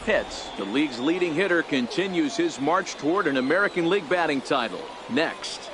Hits. The league's leading hitter continues his march toward an American League batting title. Next.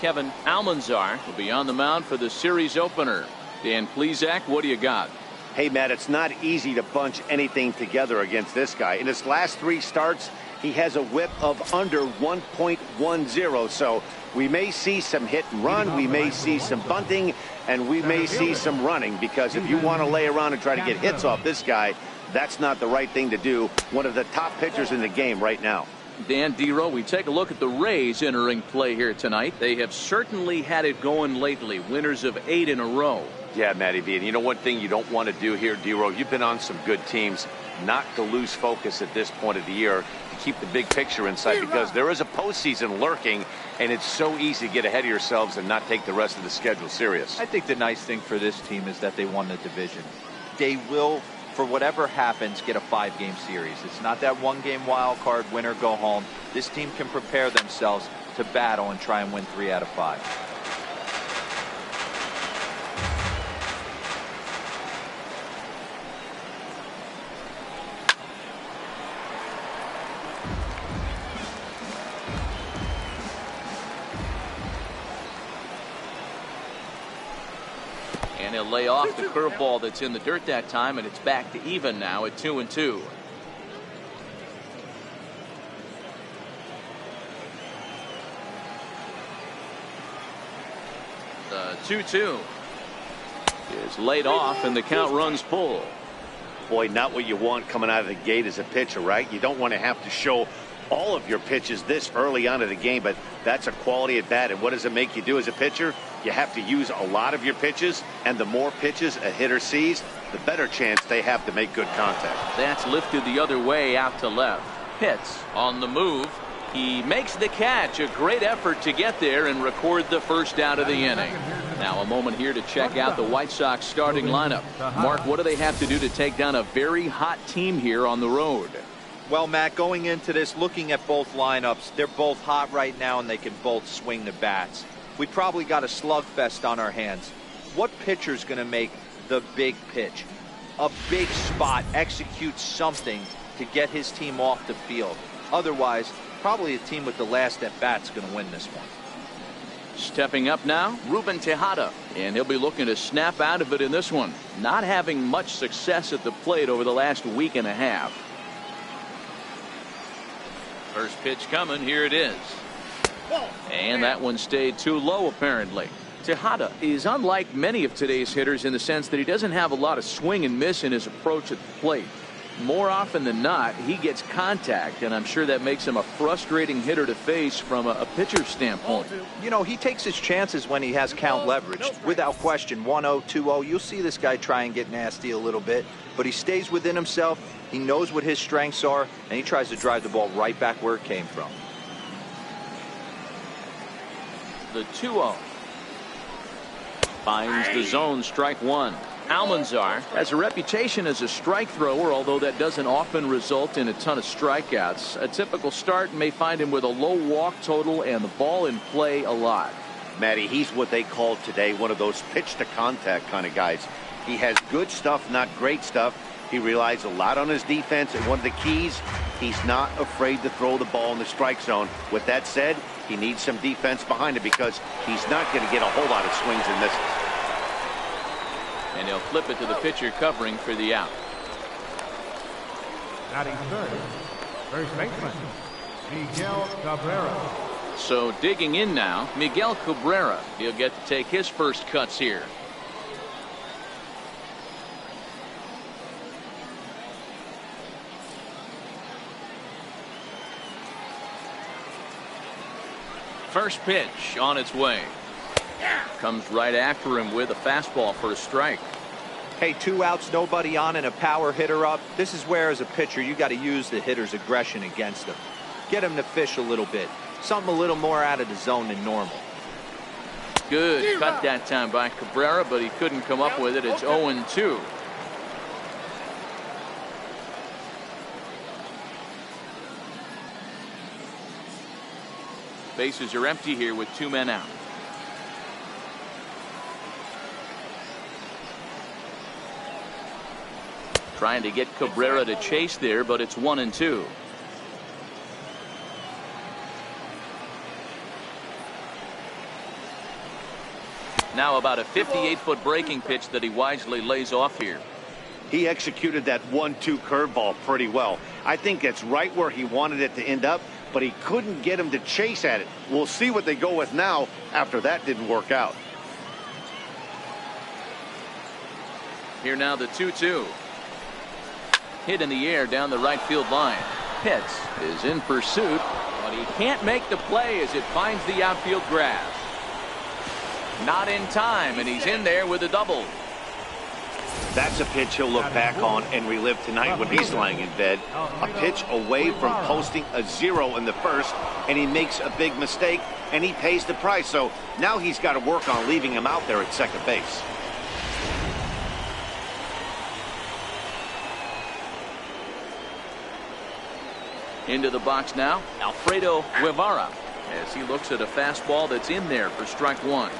Kevin Almanzar will be on the mound for the series opener. Dan Plesac, what do you got? Hey, Matt, it's not easy to bunch anything together against this guy. In his last 3 starts, he has a whip of under 1.10. So we may see some hit and run, we may see some bunting, and we may see some running, because if you want to lay around and try to get hits off this guy, that's not the right thing to do. One of the top pitchers in the game right now. Dan Dero, we take a look at the Rays entering play here tonight. They have certainly had it going lately. Winners of 8 in a row. Yeah, Matty V. And you know one thing you don't want to do here, Dero, you've been on some good teams, not to lose focus at this point of the year, to keep the big picture in sight, because there is a postseason lurking, and it's so easy to get ahead of yourselves and not take the rest of the schedule serious. I think the nice thing for this team is that they won the division. They will, for whatever happens, get a 5-game series. It's not that 1-game wild card, win or go home. This team can prepare themselves to battle and try and win 3 out of 5. And he'll lay off the curveball that's in the dirt that time, and it's back to even now at 2-2. The 2-2 is laid off, and the count runs full. Boy, not what you want coming out of the gate as a pitcher, right? You don't want to have to show all of your pitches this early on in the game, but that's a quality at bat. And what does it make you do as a pitcher? You have to use a lot of your pitches, and the more pitches a hitter sees, the better chance they have to make good contact. That's lifted the other way out to left. Pitts on the move. He makes the catch. A great effort to get there and record the first out of the inning. Now a moment here to check out the White Sox starting lineup. Mark, what do they have to do to take down a very hot team here on the road? Well, Matt, going into this, looking at both lineups, they're both hot right now, and they can both swing the bats. We probably got a slugfest on our hands. What pitcher's going to make the big pitch? A big spot, execute something to get his team off the field. Otherwise, probably a team with the last at bat's going to win this one. Stepping up now, Ruben Tejada, and he'll be looking to snap out of it in this one. Not having much success at the plate over the last week and a half. First pitch coming, here it is. And that one stayed too low apparently. Tejada is unlike many of today's hitters in the sense that he doesn't have a lot of swing and miss in his approach at the plate. More often than not, he gets contact, and I'm sure that makes him a frustrating hitter to face from a pitcher's standpoint. You know, he takes his chances when he has count leveraged. Without question, 1-0, 2-0, you'll see this guy try and get nasty a little bit, but he stays within himself. He knows what his strengths are, and he tries to drive the ball right back where it came from. The 2-0 finds the zone, strike one. Almanzar has a reputation as a strike thrower, although that doesn't often result in a ton of strikeouts. A typical start may find him with a low walk total and the ball in play a lot. Matty, he's what they call today one of those pitch to contact kind of guys. He has good stuff, not great stuff. He relies a lot on his defense, and one of the keys, he's not afraid to throw the ball in the strike zone. With that said, he needs some defense behind him because he's not going to get a whole lot of swings and misses. And he'll flip it to the pitcher covering for the out. Batting third, first baseman, Miguel Cabrera. So digging in now, Miguel Cabrera. He'll get to take his first cuts here. First pitch on its way. Comes right after him with a fastball for a strike. Hey, 2 outs, nobody on, and a power hitter up. This is where, as a pitcher, you got to use the hitter's aggression against him. Get him to fish a little bit. Something a little more out of the zone than normal. Good cut that time by Cabrera, but he couldn't come up with it. It's 0-2. Bases are empty here with 2 men out. Trying to get Cabrera to chase there, but it's 1-2. Now about a 58-foot breaking pitch that he wisely lays off here. He executed that 1-2 curveball pretty well. I think it's right where he wanted it to end up, but he couldn't get him to chase at it. We'll see what they go with now after that didn't work out. Here now the 2-2. Hit in the air down the right field line. Pitts is in pursuit, but he can't make the play as it finds the outfield grass. Not in time, and he's in there with a double. That's a pitch he'll look back on and relive tonight when he's lying in bed. A pitch away from posting a 0 in the first, and he makes a big mistake, and he pays the price. So now he's got to work on leaving him out there at second base. Into the box now, Alfredo Guevara, as he looks at a fastball that's in there for strike 1.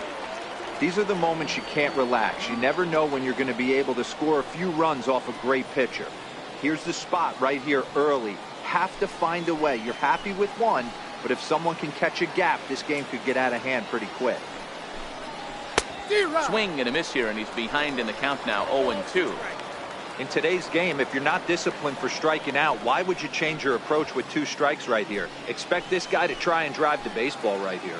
These are the moments you can't relax. You never know when you're going to be able to score a few runs off a great pitcher. Here's the spot right here early. Have to find a way. You're happy with one, but if someone can catch a gap, this game could get out of hand pretty quick. Swing and a miss here, and he's behind in the count now, 0-2. In today's game, if you're not disciplined for striking out, why would you change your approach with 2 strikes right here? Expect this guy to try and drive the baseball right here.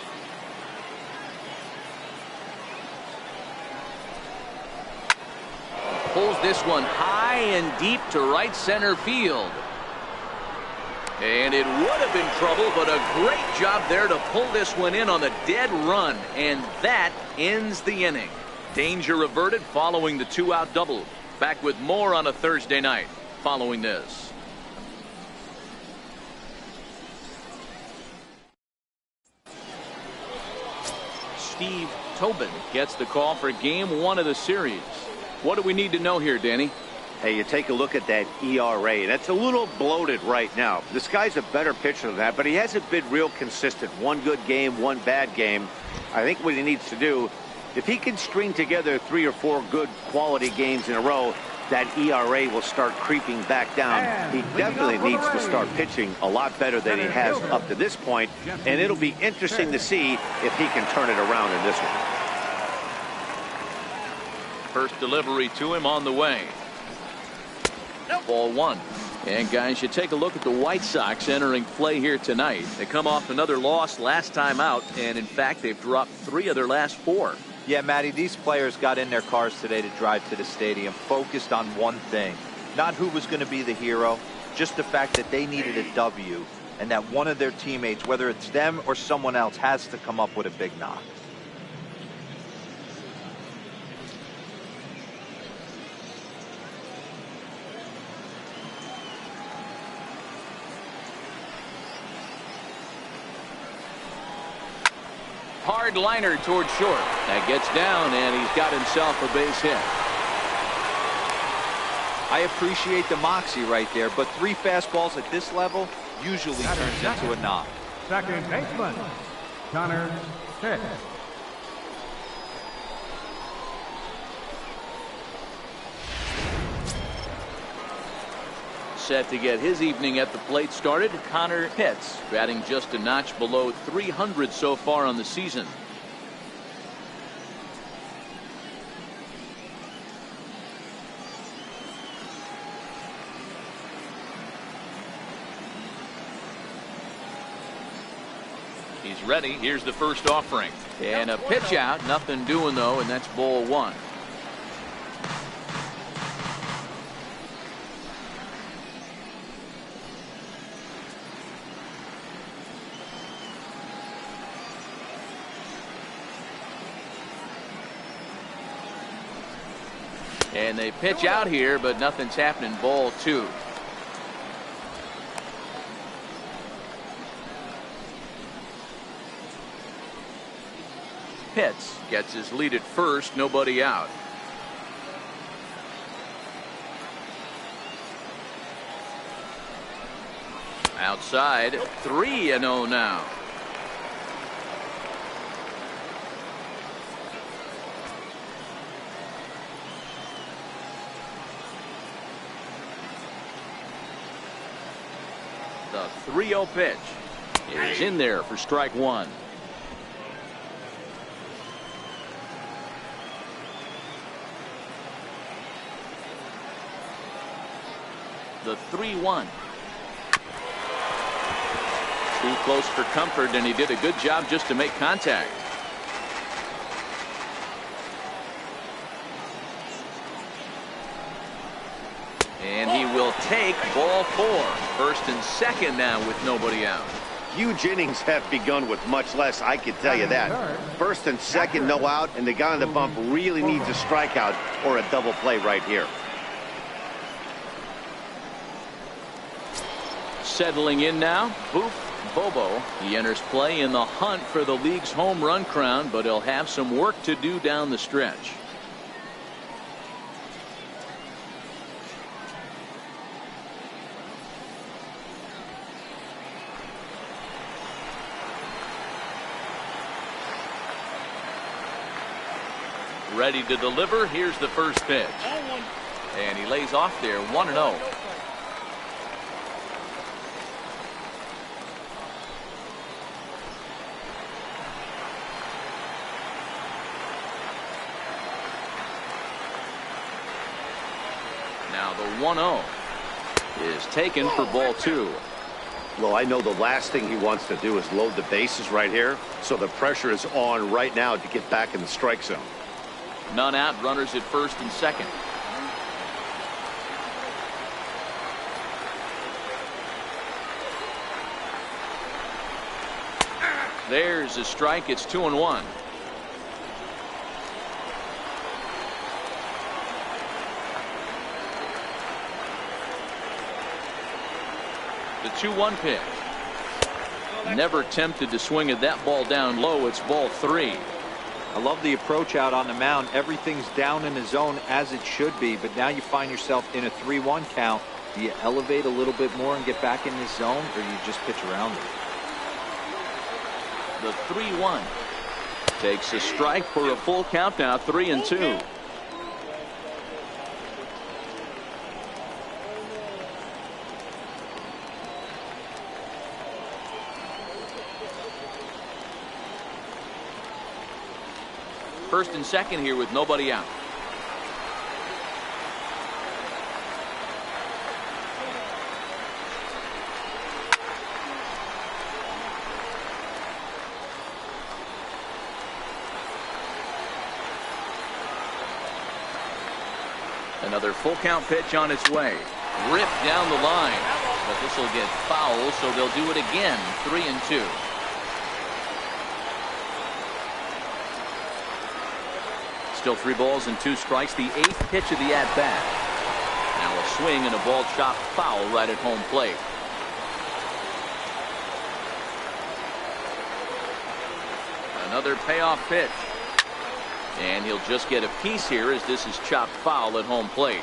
Pulls this one high and deep to right center field. And it would have been trouble, but a great job there to pull this one in on the dead run. And that ends the inning. Danger averted following the 2-out double. Back with more on a Thursday night following this. Steve Tobin gets the call for game 1 of the series. What do we need to know here, Danny? Hey, you take a look at that ERA, and it's a little bloated right now. This guy's a better pitcher than that, but he hasn't been real consistent. One good game, one bad game. I think what he needs to do, if he can string together 3 or 4 good quality games in a row, that ERA will start creeping back down. He definitely needs to start pitching a lot better than he has up to this point, and it'll be interesting to see if he can turn it around in this one. First delivery to him on the way. Ball 1. And guys, you take a look at the White Sox entering play here tonight. They come off another loss last time out, and in fact they've dropped 3 of their last 4. Yeah, Matty, these players got in their cars today to drive to the stadium focused on one thing. Not who was going to be the hero, just the fact that they needed a W, and that one of their teammates, whether it's them or someone else, has to come up with a big knock. Hard liner toward short. That gets down, and he's got himself a base hit. I appreciate the moxie right there, but 3 fastballs at this level usually turns into a knock. Second baseman, Connor Pitts. Set to get his evening at the plate started, Connor Pitts, batting just a notch below 300 so far on the season. He's ready. Here's the first offering. And a pitch out. Nothing doing, though, and that's ball 1. And they pitch out here, but nothing's happening. Ball 2. Pitts gets his lead at first, nobody out. Outside, 3-0 now. The 3-0 pitch is in there for strike one. The 3-1. Too close for comfort, and he did a good job just to make contact. And he will take ball 4. First and second now with nobody out. Huge innings have begun with much less, I can tell you that. First and second, no out, and the guy on the bump really needs a strikeout or a double play right here. Settling in now, Boof Bobo. He enters play in the hunt for the league's home run crown, but he'll have some work to do down the stretch. Ready to deliver. Here's the first pitch. And he lays off there, 1-0. Now the 1-0 is taken for ball 2. Well, I know the last thing he wants to do is load the bases right here, so the pressure is on right now to get back in the strike zone. None out, runners at first and second. There's a strike. It's 2-1. The 2-1 pitch. Never tempted to swing at that ball down low. It's ball 3. I love the approach out on the mound. Everything's down in the zone as it should be, but now you find yourself in a 3-1 count. Do you elevate a little bit more and get back in this zone, or you just pitch around it? The 3-1 takes a strike for a full count now, 3-2. First and second here with nobody out. Another full count pitch on its way. Ripped down the line. But this will get foul, so they'll do it again. 3-2. Still 3 balls and 2 strikes. The 8th pitch of the at-bat. Now a swing and a ball chopped foul right at home plate. Another payoff pitch. And he'll just get a piece here as this is chopped foul at home plate.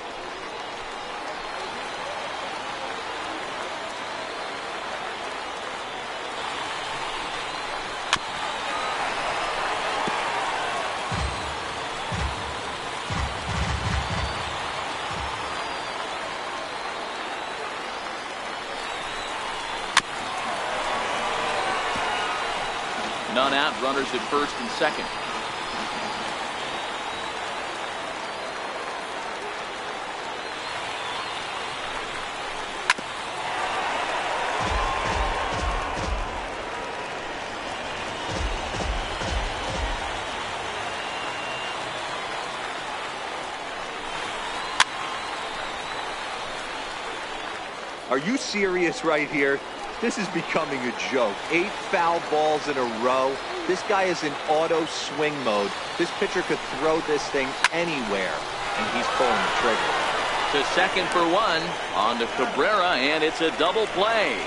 None out, runners at first and second. Are you serious right here? This is becoming a joke. 8 foul balls in a row. This guy is in auto swing mode. This pitcher could throw this thing anywhere, and he's pulling the trigger. To second for 1. On to Cabrera, and it's a double play.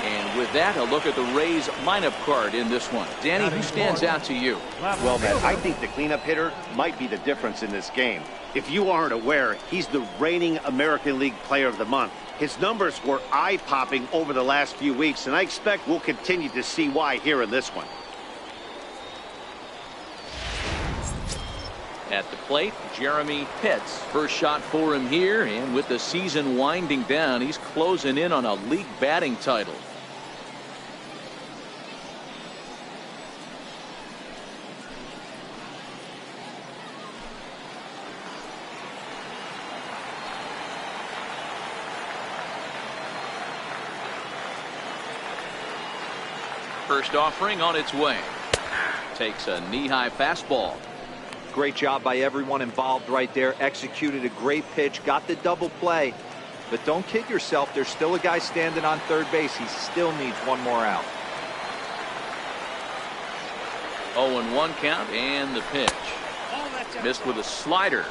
And with that, a look at the Rays lineup card in this one. Danny, who stands out to you? Well, Matt, I think the cleanup hitter might be the difference in this game. If you aren't aware, he's the reigning American League Player of the Month. His numbers were eye-popping over the last few weeks, and I expect we'll continue to see why here in this one. At the plate, Jeremy Pitts. First shot for him here, and with the season winding down, he's closing in on a league batting title. First offering on its way. Takes a knee-high fastball. Great job by everyone involved right there. Executed a great pitch, got the double play. But don't kid yourself, there's still a guy standing on third base. He still needs one more out. 0-1 count, and the pitch. Missed with a slider.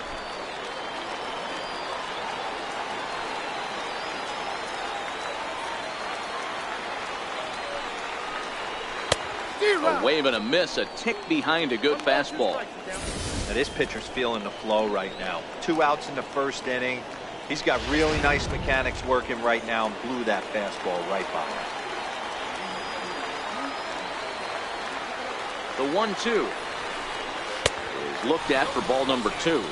A wave and a miss, a tick behind a good fastball. Now this pitcher's feeling the flow right now. 2 outs in the first inning. He's got really nice mechanics working right now and blew that fastball right by him. The 1-2 is looked at for ball number 2.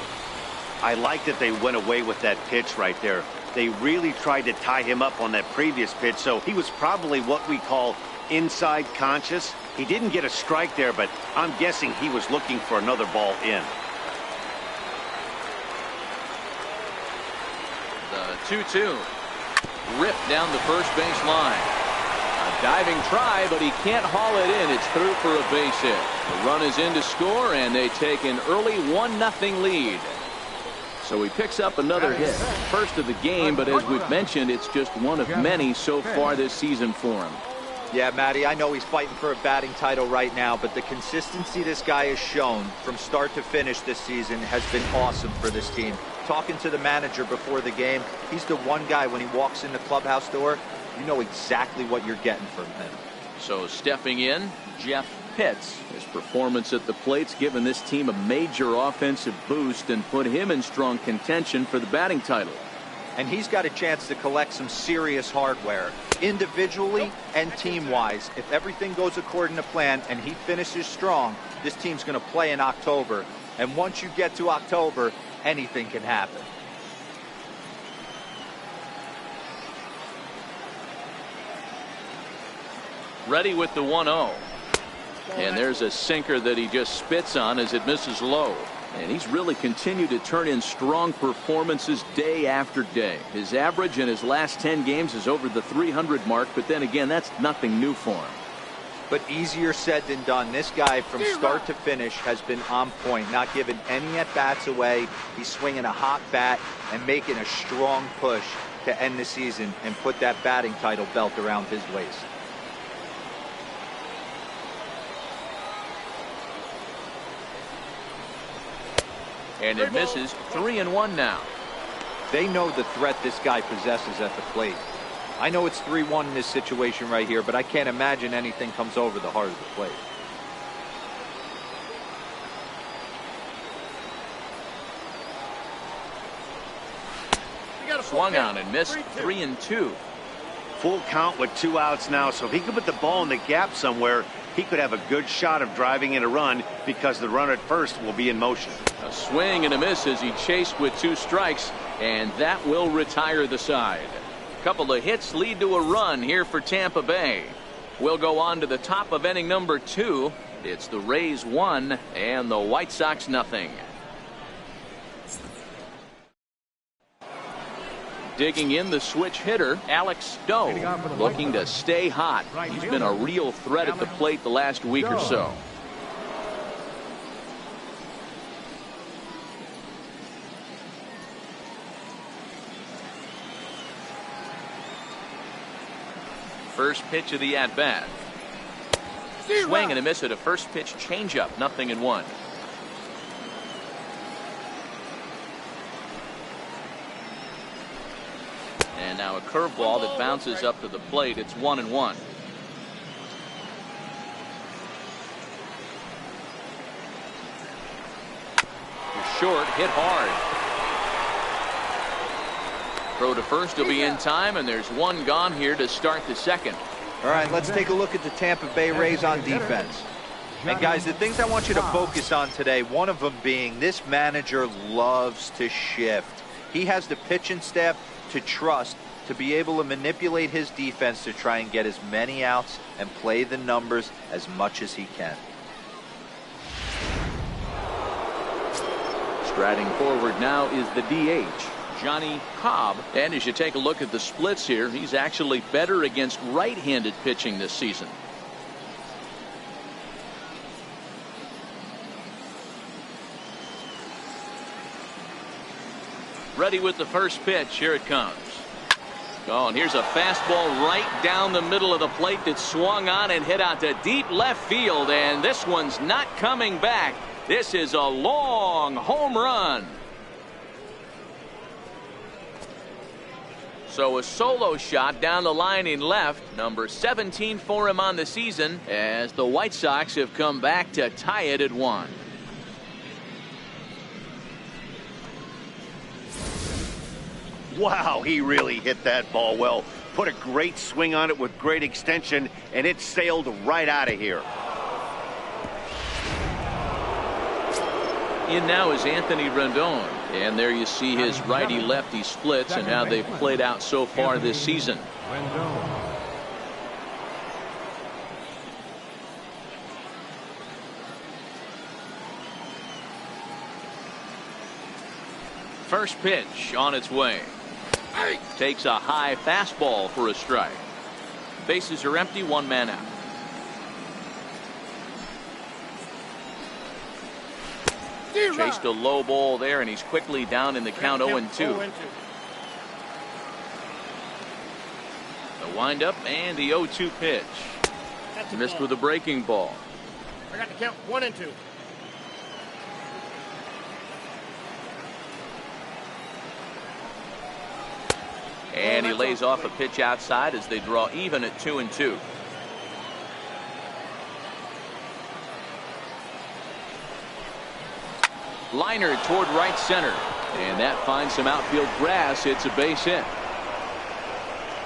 I like that they went away with that pitch right there. They really tried to tie him up on that previous pitch, so he was probably what we call inside conscious. He didn't get a strike there, but I'm guessing he was looking for another ball in. The 2-2 ripped down the first base line. A diving try, but he can't haul it in. It's through for a base hit. The run is in to score, and they take an early 1-0 lead. So he picks up another hit. First of the game, but as we've mentioned, it's just one of many so far this season for him. Yeah, Matty, I know he's fighting for a batting title right now, but the consistency this guy has shown from start to finish this season has been awesome for this team. Talking to the manager before the game, he's the one guy when he walks in the clubhouse door, you know exactly what you're getting from him. So stepping in, Jeff Pitts. His performance at the plate's given this team a major offensive boost and put him in strong contention for the batting title. And he's got a chance to collect some serious hardware, individually and team-wise. If everything goes according to plan and he finishes strong, this team's going to play in October. And once you get to October, anything can happen. Ready with the 1-0. And there's a sinker that he just spits on as it misses low. And he's really continued to turn in strong performances day after day. His average in his last 10 games is over the 300 mark, but then again, that's nothing new for him. But easier said than done. This guy from start to finish has been on point, not giving any at-bats away. He's swinging a hot bat and making a strong push to end the season and put that batting title belt around his waist. And it misses. 3-1 now. They know the threat this guy possesses at the plate. I know it's 3-1 in this situation right here, but I can't imagine anything comes over the heart of the plate. Swung on and missed. 3-2. Full count with 2 outs now, so if he could put the ball in the gap somewhere, he could have a good shot of driving in a run because the runner at first will be in motion. A swing and a miss as he chased with 2 strikes, and that will retire the side. A couple of hits lead to a run here for Tampa Bay. We'll go on to the top of inning number 2. It's the Rays 1 and the White Sox nothing. Digging in, the switch hitter, Alex Stowe, looking to stay hot. He's been a real threat at the plate the last week or so. First pitch of the at-bat. Swing and a miss at a first pitch changeup, 0-1. And now a curveball that bounces up to the plate. It's 1-1. Short, hit hard. Throw to first will be in time, and there's one gone here to start the second. All right, let's take a look at the Tampa Bay Rays on defense. And guys, the things I want you to focus on today, one of them being this manager loves to shift. He has the pitching staff to trust to be able to manipulate his defense to try and get as many outs and play the numbers as much as he can. Striding forward now is the DH, Johnny Cobb. And as you take a look at the splits here, he's actually better against right-handed pitching this season. Ready with the first pitch. Here it comes. Oh, and here's a fastball right down the middle of the plate that swung on and hit out to deep left field. And this one's not coming back. This is a long home run. So a solo shot down the line in left, number 17 for him on the season, as the White Sox have come back to tie it at 1. Wow, he really hit that ball well. Put a great swing on it with great extension, and it sailed right out of here. In now is Anthony Rendon. And there you see his righty-lefty splits and how they've played out so far this season. First pitch on its way. Takes a high fastball for a strike. Bases are empty, one man out. Chased a low ball there, and he's quickly down in the count 0-2. The windup and the 0-2 pitch. Missed with a breaking ball. I got the count 1-2. And he lays off a pitch outside as they draw even at 2-2. Liner toward right center, and that finds some outfield grass. It's a base hit.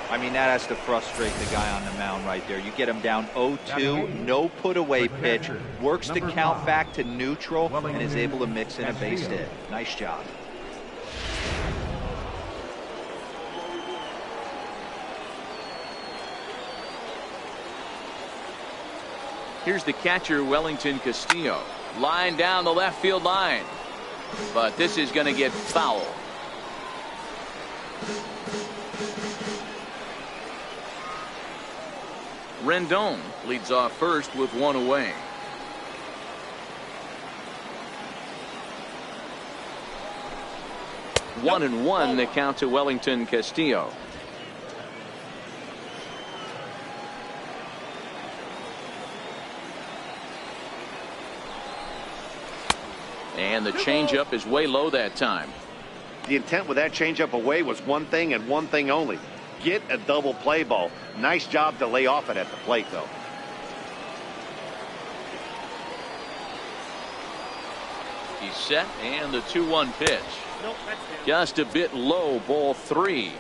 I mean, that has to frustrate the guy on the mound right there. You get him down 0-2, no put away pitch, works the count back to neutral, and is able to mix in a base hit. Nice job. Here's the catcher, Wellington Castillo. Line down the left field line. But this is going to get foul. Rendon leads off first with one away. Nope. 1-1 the count to Wellington Castillo. And the changeup is way low that time. The intent with that changeup away was one thing and one thing only. Get a double play ball. Nice job to lay off it at the plate, though. He's set, and the 2-1 pitch. Nope, just a bit low, ball 3.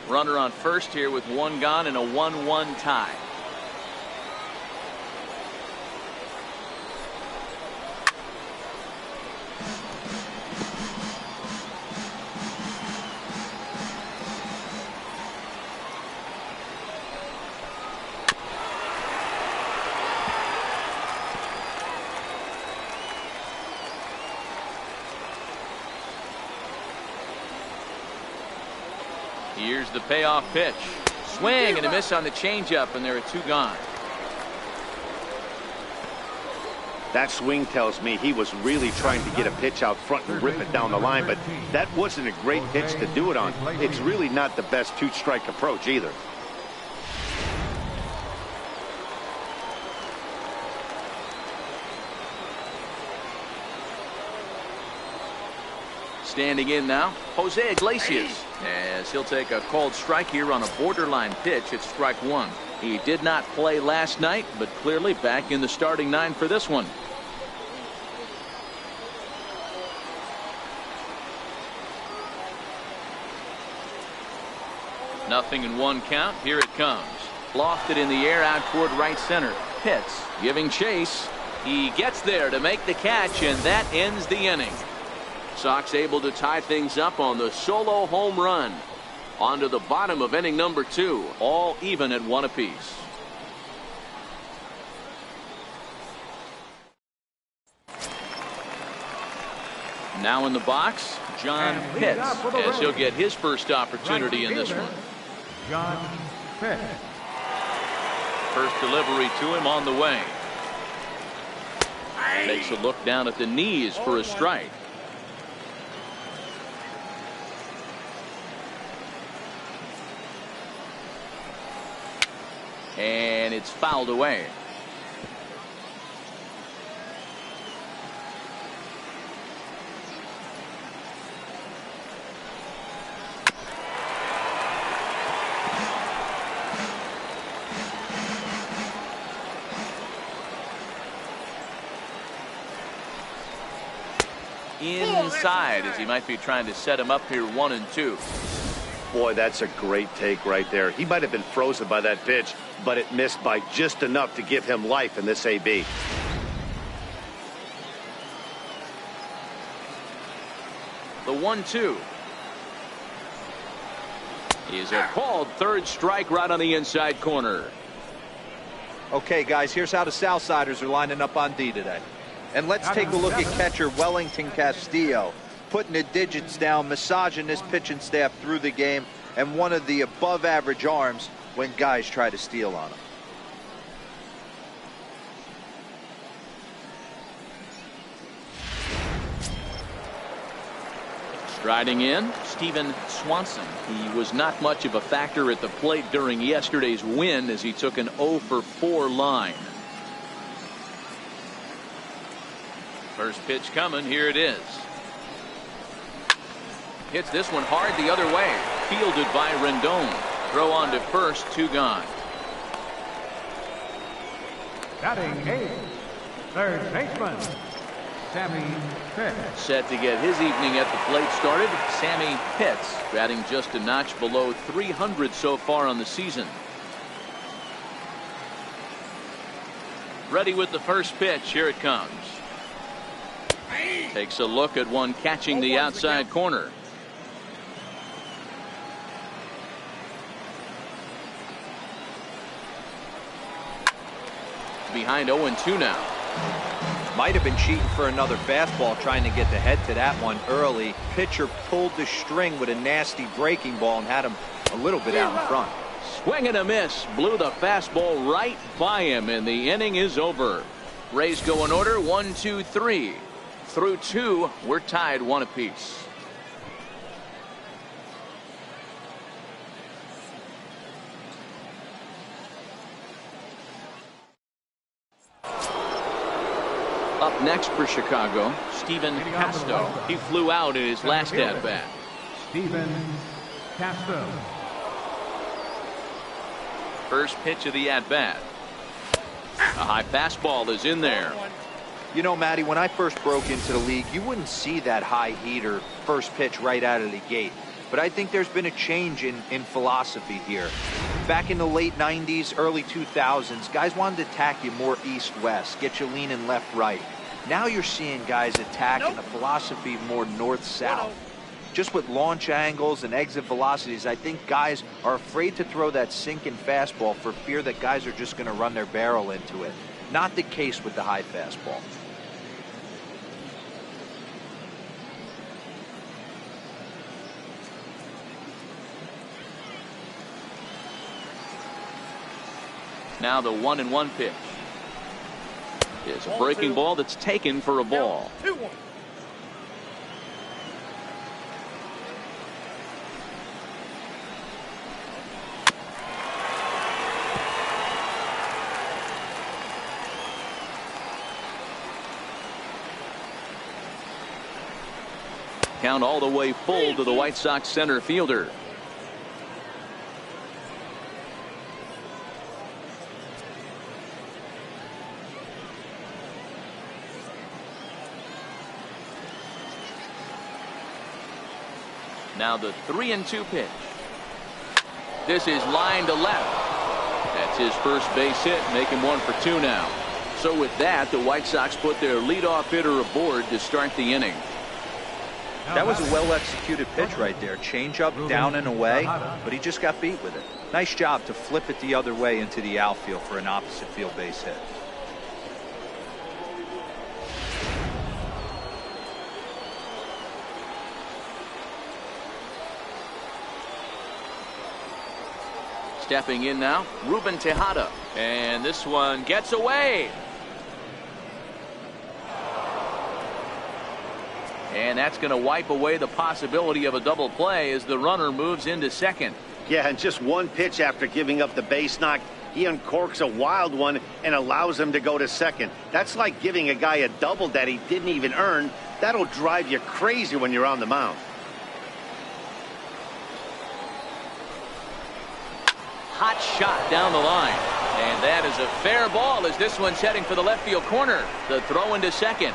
Runner on first here with one gone and a 1-1 tie. Here's the payoff pitch. Swing and a miss on the changeup, and there are 2 gone. That swing tells me he was really trying to get a pitch out front and rip it down the line, but that wasn't a great pitch to do it on. It's really not the best 2-strike approach either. Standing in now, Jose Iglesias, as he'll take a called strike here on a borderline pitch. It's strike 1. He did not play last night, but clearly back in the starting 9 for this one. Nothing in one count. Here it comes. Lofted in the air out toward right center. Pitts giving chase. He gets there to make the catch, and that ends the inning. Sox able to tie things up on the solo home run. On to the bottom of inning number 2. All even at 1 apiece. Now in the box, John Pitts, as he'll get his first opportunity in this one. John Pitts. First delivery to him on the way. Takes a look down at the knees for a strike. And it's fouled away. Inside, as he might be trying to set him up here 1-2. Boy, that's a great take right there. He might have been frozen by that pitch, but it missed by just enough to give him life in this AB. The 1-2 is a called third strike right on the inside corner. Okay, guys, here's how the Southsiders are lining up on D today. And let's take a look at catcher Wellington Castillo, putting the digits down, massaging this pitching staff through the game, and one of the above average arms when guys try to steal on him. Striding in, Steven Swanson. He was not much of a factor at the plate during yesterday's win as he took an 0-for-4 line. First pitch coming. Here it is. Hits this one hard the other way. Fielded by Rendon. Throw on to first. 2 gone. Batting 8th, third baseman, Sammy Pitts. Set to get his evening at the plate started. Sammy Pitts batting just a notch below 300 so far on the season. Ready with the first pitch. Here it comes. Takes a look at one catching the outside corner. Behind 0-2 now. Might have been cheating for another fastball, trying to get the head to that one early. Pitcher pulled the string with a nasty breaking ball and had him a little bit out in front. Swing and a miss. Blew the fastball right by him, and the inning is over. Rays go in order. 1, 2, 3. Through 2, we're tied 1 apiece. Up next for Chicago, Steven Casto. He flew out in his last at bat. Steven Casto. First pitch of the at bat. A high fastball is in there. You know, Matty, when I first broke into the league, you wouldn't see that high heater first pitch right out of the gate. But I think there's been a change in philosophy here. Back in the late 90s, early 2000s, guys wanted to attack you more east-west, get you leaning left-right. Now you're seeing guys attack in a philosophy more north-south. Just with launch angles and exit velocities, I think guys are afraid to throw that sinking fastball for fear that guys are just going to run their barrel into it. Not the case with the high fastball. Now the 1-1 pitch is a breaking ball that's taken for a ball. 2-1. Count all the way full to the White Sox center fielder. Now the 3-2 pitch. This is line to left. That's his first base hit, making 1 for 2 now. So with that, the White Sox put their leadoff hitter aboard to start the inning. That was a well-executed pitch right there. Change up, down and away, but he just got beat with it. Nice job to flip it the other way into the outfield for an opposite field base hit. Stepping in now, Ruben Tejada. And this one gets away. And that's going to wipe away the possibility of a double play as the runner moves into second. Yeah, and just one pitch after giving up the base knock, he uncorks a wild one and allows him to go to second. That's like giving a guy a double that he didn't even earn. That'll drive you crazy when you're on the mound. Hot shot down the line. And that is a fair ball as this one's heading for the left field corner. The throw into second.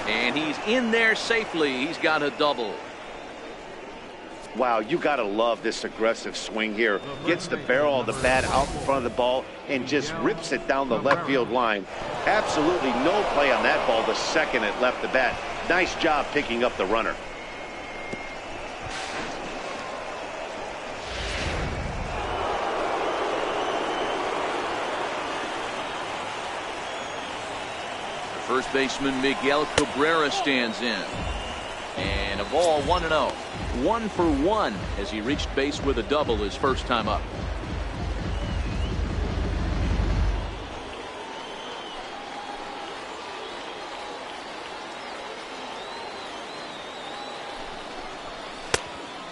And he's in there safely. He's got a double. Wow, you got to love this aggressive swing here. Gets the barrel of the bat out in front of the ball and just rips it down the left field line. Absolutely no play on that ball the second it left the bat. Nice job picking up the runner. First baseman Miguel Cabrera stands in. And a ball 1-0. 1 for 1 as he reached base with a double his first time up.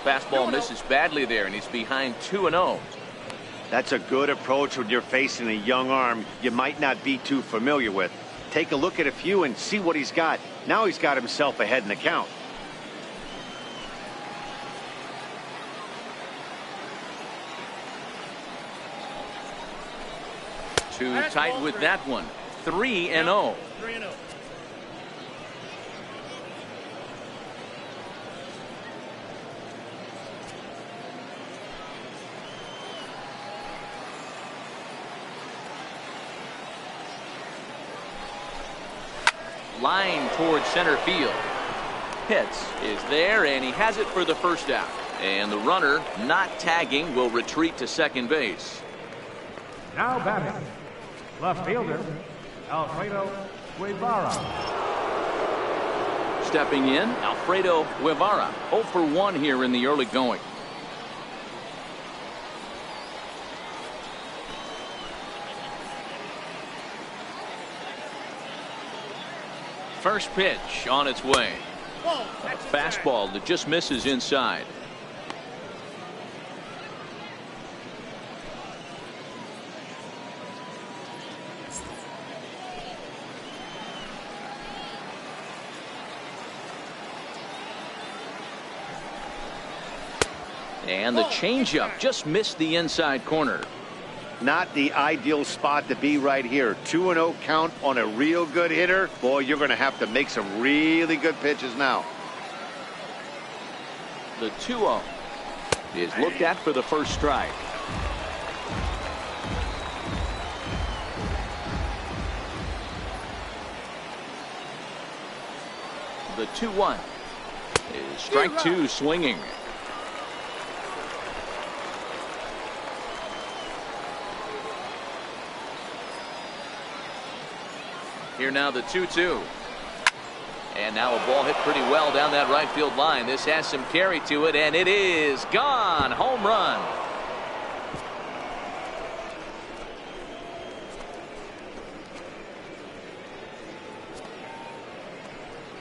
Fastball misses badly there, and he's behind 2-0. That's a good approach when you're facing a young arm you might not be too familiar with. Take a look at a few and see what he's got. Now he's got himself ahead in the count. Too tight with that one. 3-0. 3-0. Line towards center field. Pitts is there, and he has it for the first out. And the runner, not tagging, will retreat to second base. Now batting, left fielder, Alfredo Guevara. Stepping in, Alfredo Guevara. 0 for 1 here in the early going. First pitch on its way. A fastball that just misses inside. And the changeup just missed the inside corner. Not the ideal spot to be right here. 2-0 count on a real good hitter. Boy, you're going to have to make some really good pitches now. The 2-0 is looked at for the first strike. The 2-1 is strike 2 swinging. Here now the 2-2. And now a ball hit pretty well down that right field line. This has some carry to it, and it is gone. Home run.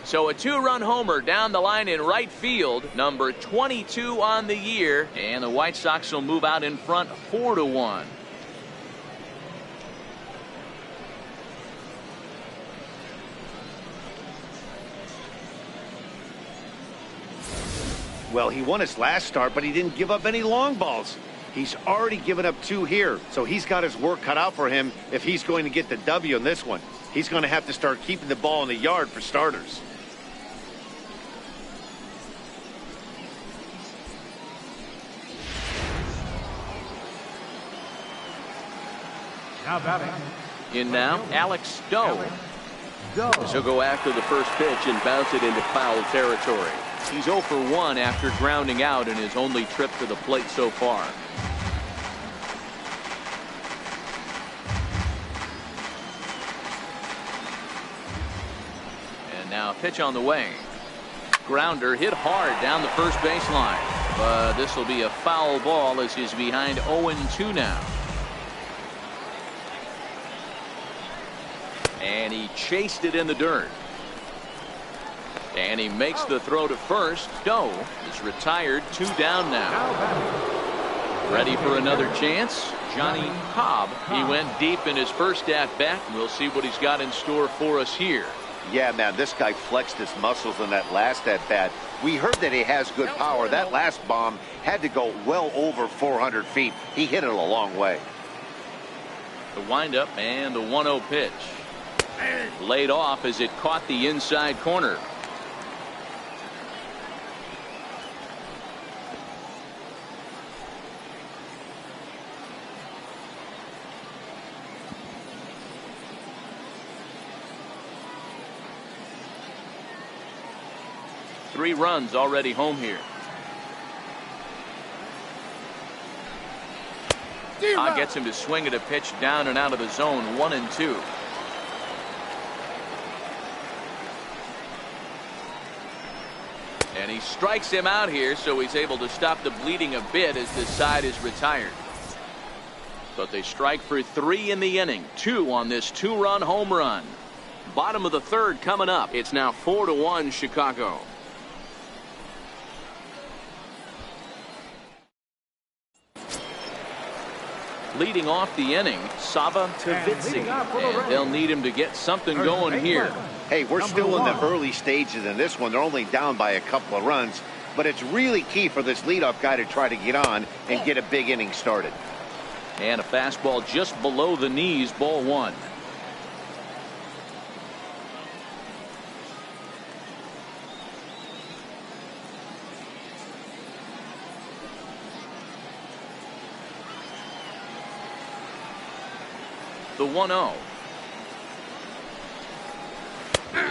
So a 2-run homer down the line in right field, number 22 on the year, and the White Sox will move out in front 4-1. Well, he won his last start, but he didn't give up any long balls. He's already given up 2 here, so he's got his work cut out for him if he's going to get the W in this one. He's going to have to start keeping the ball in the yard for starters. Now batting. In now, Alex Stowe. Go. He'll go after the first pitch and bounce it into foul territory. He's 0 for 1 after grounding out in his only trip to the plate so far. And now pitch on the way. Grounder hit hard down the first baseline. But this will be a foul ball as he's behind 0-2 now. And he chased it in the dirt. And he makes the throw to first. Stowe is retired, 2 down now. Ready for another chance. Johnny Cobb. He went deep in his first at bat. We'll see what he's got in store for us here. Yeah, man, this guy flexed his muscles in that last at bat. We heard that he has good power. That last bomb had to go well over 400 feet. He hit it a long way. The windup and the 1-0 pitch. Laid off as it caught the inside corner. Three runs already home here. Gets him to swing at a pitch down and out of the zone. 1-2. And he strikes him out here, so he's able to stop the bleeding a bit as this side is retired. But they strike for 3 in the inning. 2 on this 2-run home run. Bottom of the third coming up. It's now 4-1 Chicago. Leading off the inning, Sava Tavitsi, and they'll need him to get something going here. Hey, we're still in the early stages in this one. They're only down by a couple of runs, but it's really key for this leadoff guy to try to get on and get a big inning started. And a fastball just below the knees, ball 1. The 1-0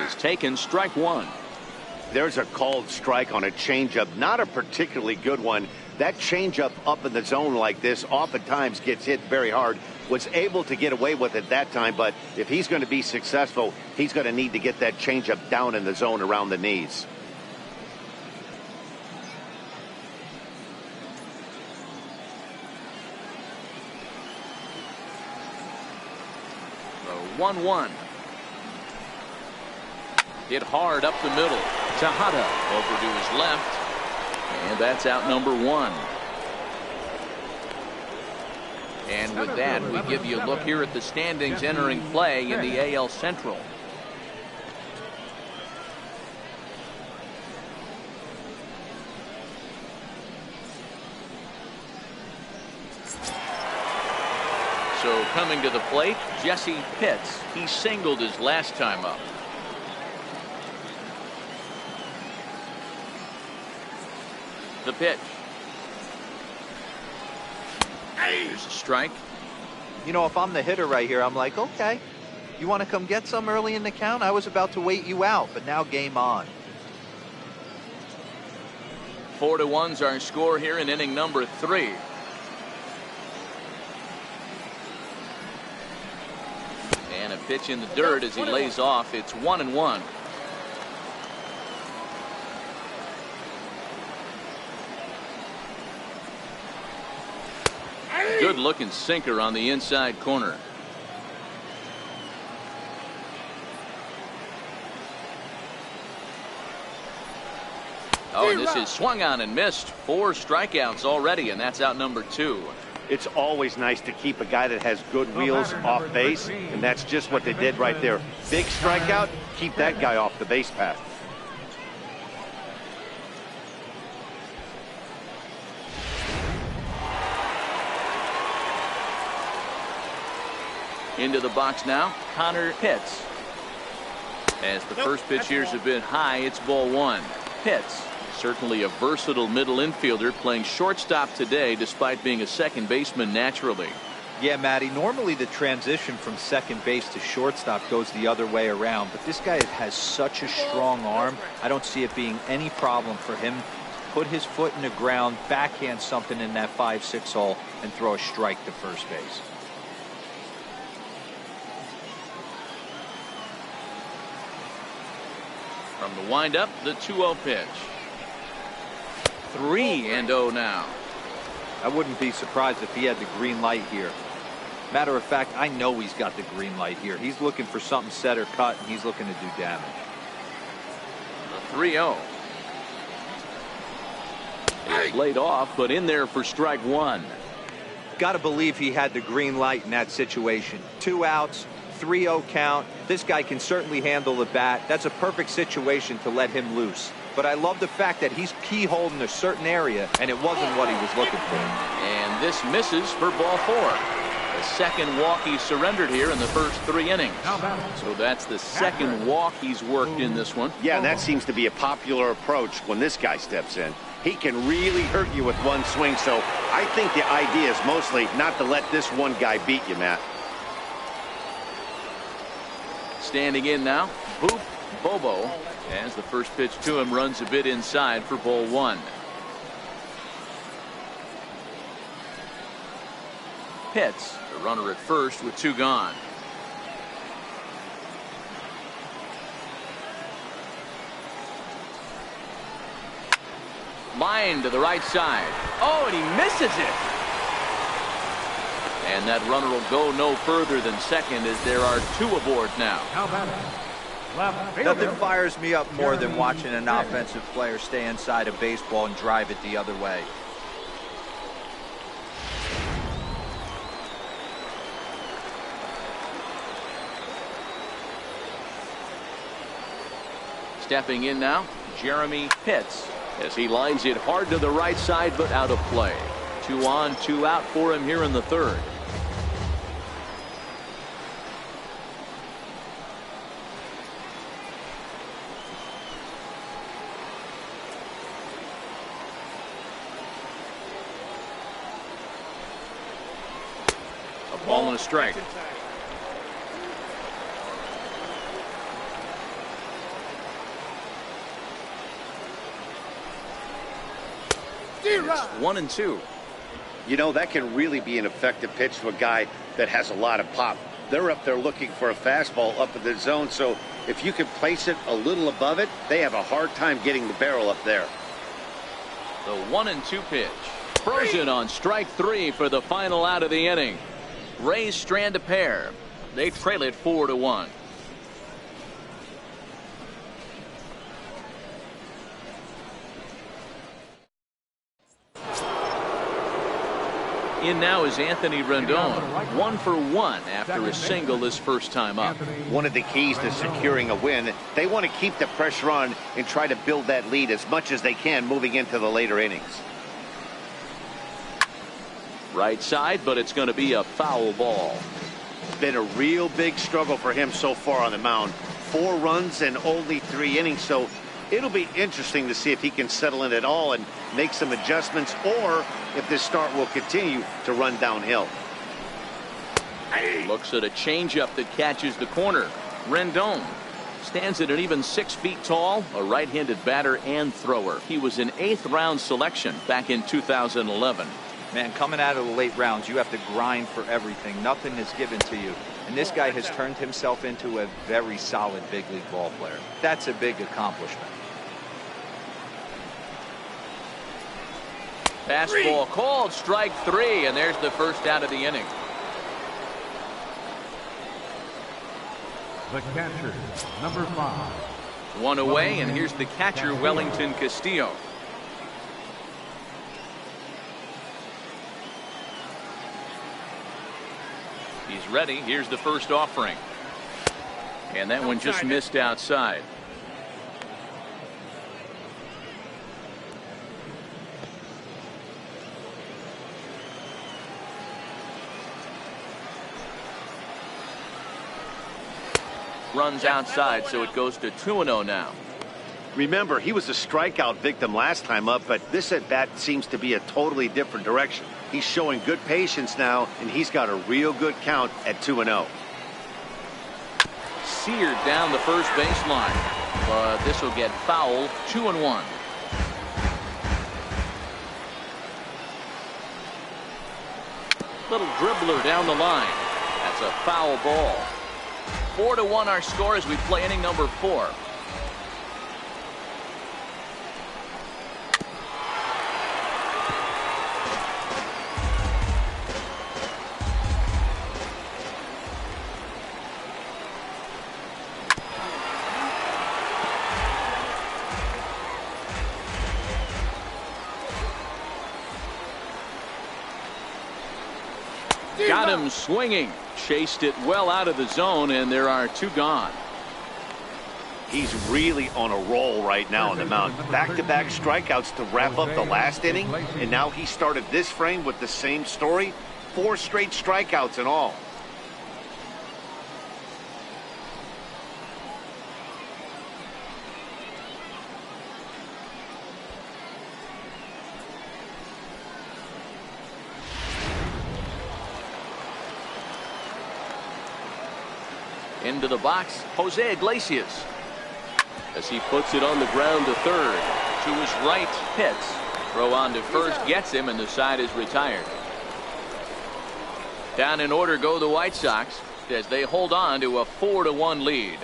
is taken, strike 1. There's a called strike on a changeup, not a particularly good one. That changeup up in the zone like this oftentimes gets hit very hard. Was able to get away with it that time, but if he's going to be successful, he's going to need to get that changeup down in the zone around the knees. The 1-1. Hit hard up the middle. Tejada over to his left. And that's out number 1. And with that, we give you a look here at the standings entering play in the AL Central. So coming to the plate, Jesse Pitts. He singled his last time up. The pitch. Here's a strike. You know, if I'm the hitter right here, I'm like, okay, you want to come get some early in the count? I was about to wait you out, but now game on. 4-1's our score here in inning number 3. And a pitch in the dirt as he lays off. It's 1-1. Good looking sinker on the inside corner. Oh, and this is swung on and missed. 4 strikeouts already, and that's out number 2. It's always nice to keep a guy that has good wheels off base, and that's just what they did right there. Big strikeout, keep that guy off the base path. Into the box now, Connor Pitts. As the first pitch here's a bit high, it's ball 1. Pitts, certainly a versatile middle infielder, playing shortstop today despite being a second baseman naturally. Yeah, Matty, normally the transition from second base to shortstop goes the other way around, but this guy has such a strong arm. I don't see it being any problem for him to put his foot in the ground, backhand something in that 5-6 hole, and throw a strike to first base. From the windup, the 2-0 pitch. 3-0 now. I wouldn't be surprised if he had the green light here. Matter of fact, I know he's got the green light here. He's looking for something set or cut, and he's looking to do damage. The 3-0. It's laid off, but in there for strike one. Got to believe he had the green light in that situation. 2 outs, 3-0 count. This guy can certainly handle the bat. That's a perfect situation to let him loose. But I love the fact that he's keyholed in a certain area, and it wasn't what he was looking for. And this misses for ball 4. The second walk he surrendered here in the first 3 innings. So that's the second walk he's worked in this one. Yeah, and that seems to be a popular approach when this guy steps in. He can really hurt you with one swing, so I think the idea is mostly not to let this one guy beat you, Matt. Standing in now, Boop Bobo, as the first pitch to him runs a bit inside for ball 1. Hits the runner at first with 2 gone. Line to the right side. Oh, and he misses it. And that runner will go no further than second as there are 2 aboard now. Nothing fires me up more than watching an offensive player stay inside a baseball and drive it the other way. Stepping in now, Jeremy Pitts, as he lines it hard to the right side but out of play. 2 on, 2 out for him here in the 3rd. A ball and a strike. It's 1-2. You know, that can really be an effective pitch to a guy that has a lot of pop. They're up there looking for a fastball up in the zone, so if you can place it a little above it, they have a hard time getting the barrel up there. The 1-2 pitch. Frozen on strike 3 for the final out of the inning. Rays strand a pair. They trail it 4-1. In now is Anthony Rendon, 1 for 1 after a single his first time up. One of the keys to securing a win, they want to keep the pressure on and try to build that lead as much as they can moving into the later innings. Right side, but it's going to be a foul ball. It's been a real big struggle for him so far on the mound. 4 runs and only 3 innings, so it'll be interesting to see if he can settle in at all and make some adjustments, or if this start will continue to run downhill. Looks at a changeup that catches the corner. Rendon stands at an even 6 feet tall, a right-handed batter and thrower. He was an 8th round selection back in 2011. Man, coming out of the late rounds, you have to grind for everything. Nothing is given to you. And this guy has turned himself into a very solid big league ball player. That's a big accomplishment. Fastball called, strike 3, and there's the first out of the inning. The catcher, number 5. 1 away, and here's the catcher, Wellington Castillo. He's ready. Here's the first offering. And that one just missed outside. Runs outside, so it goes to 2-0 now. Remember, he was a strikeout victim last time up, but this at-bat seems to be a totally different direction. He's showing good patience now, and he's got a real good count at 2-0. Seared down the first baseline, but this will get foul. 2-1. Little dribbler down the line. That's a foul ball. 4-1 our score as we play inning number 4. Got him swinging. Chased it well out of the zone, and there are 2 gone. He's really on a roll right now on the mound. Back-to-back strikeouts to wrap up the last inning, and now he started this frame with the same story. 4 straight strikeouts in all. Into the box, Jose Iglesias. As he puts it on the ground to third. To his right, hits. Throw on to first, gets him, and the side is retired. Down in order go the White Sox as they hold on to a 4-1 lead.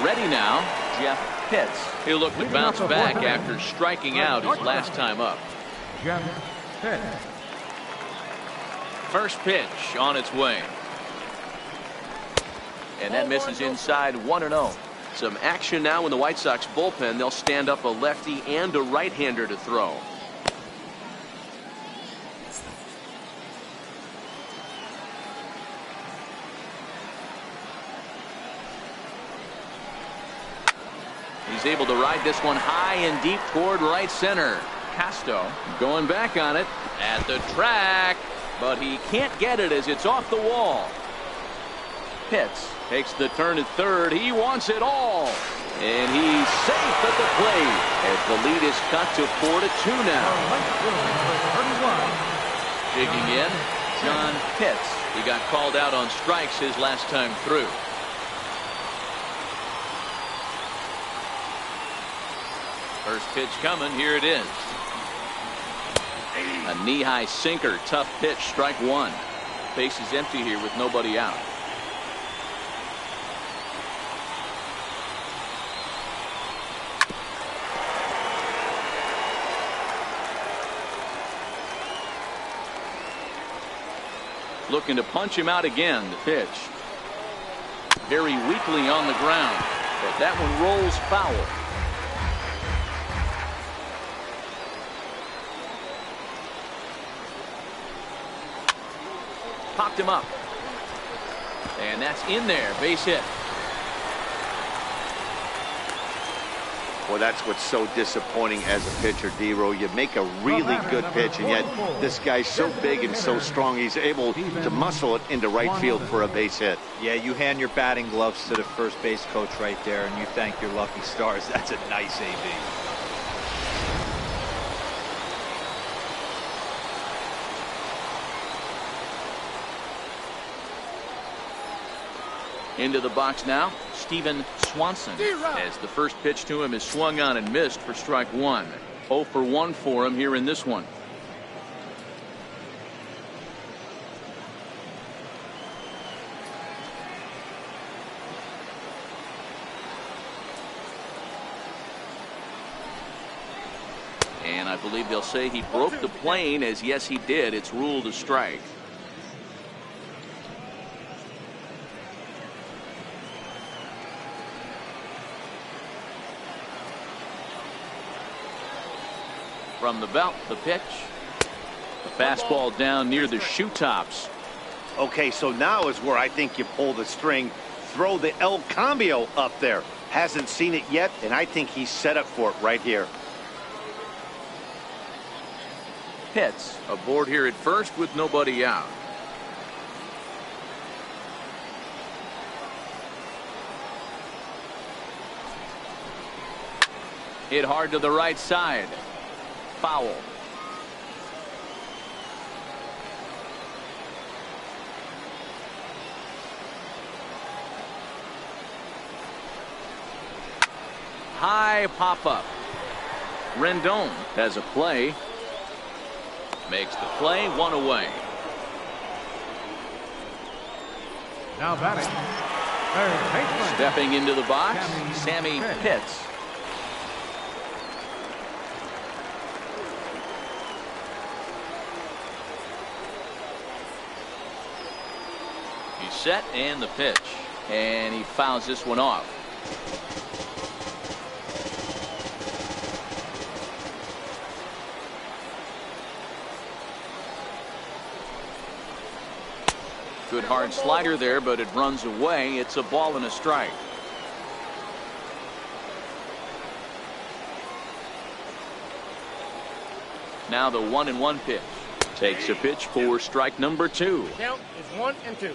Ready now, Jeff Pitts. He'll look to bounce back after striking out his last time up. Jeff Pitts. First pitch on its way. And that misses inside. 1-0. Some action now in the White Sox bullpen. They'll stand up a lefty and a right-hander to throw. He's able to ride this one high and deep toward right center. Casto going back on it at the track, but he can't get it as it's off the wall. Pitts takes the turn at third. He wants it all, and he's safe at the plate as the lead is cut to 4-2 now. Digging in, John Pitts. He got called out on strikes his last time through. First pitch coming. Here it is. A knee-high sinker. Tough pitch. Strike 1. Base is empty here with nobody out. Looking to punch him out again. The pitch. Very weakly on the ground, but that one rolls foul. Popped him up. And that's in there. Base hit. Well, that's what's so disappointing as a pitcher, D-Row. You make a really good pitch, and yet this guy's so big and so strong, he's able to muscle it into right field for a base hit. Yeah, you hand your batting gloves to the first base coach right there, and you thank your lucky stars. That's a nice AB. Into the box now, Steven Swanson, as the first pitch to him is swung on and missed for strike 1. 0 for 1 for him here in this one. And I believe they'll say he broke the plane, as yes he did. It's ruled a strike. From the belt, the pitch. The fastball down near the shoe tops. Okay, so now is where I think you pull the string. Throw the El Cambio up there. Hasn't seen it yet, and I think he's set up for it right here. hits. Aboard here at first with nobody out. Hit hard to the right side. Foul. High pop-up. Rendon has a play. Makes the play, one away. Now batting, third baseman. Stepping into the box, Sammy Pitts. He's set and the pitch. And he fouls this one off. Good hard slider there, but it runs away. It's a ball and a strike. Now the 1-1 pitch. Takes a pitch for strike number 2. Count is 1-2.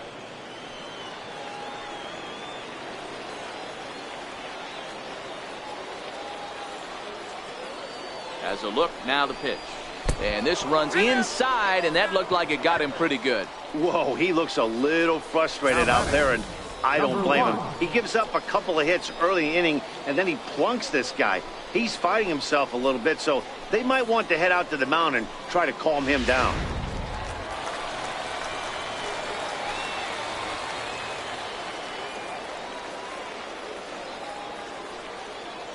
Has a look, now the pitch. And this runs inside, and that looked like it got him pretty good. Whoa, he looks a little frustrated out there, and I don't blame him. He gives up a couple of hits early inning, and then he plunks this guy. He's fighting himself a little bit, so they might want to head out to the mound and try to calm him down.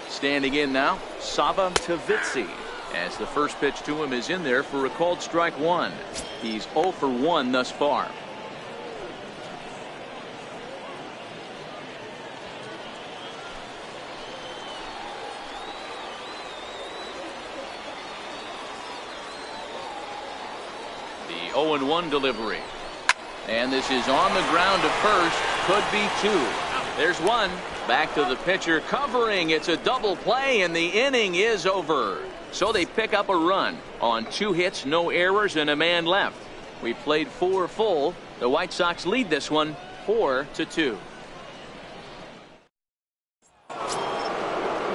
Standing in now, Sava Tavitsi, as the first pitch to him is in there for a called strike 1. He's 0 for 1 thus far. The 0-1 delivery. And this is on the ground to first. Could be 2. There's 1. Back to the pitcher covering. It's a double play, and the inning is over. So they pick up a run on 2 hits, no errors, and a man left. We played 4 full. The White Sox lead this one 4-2.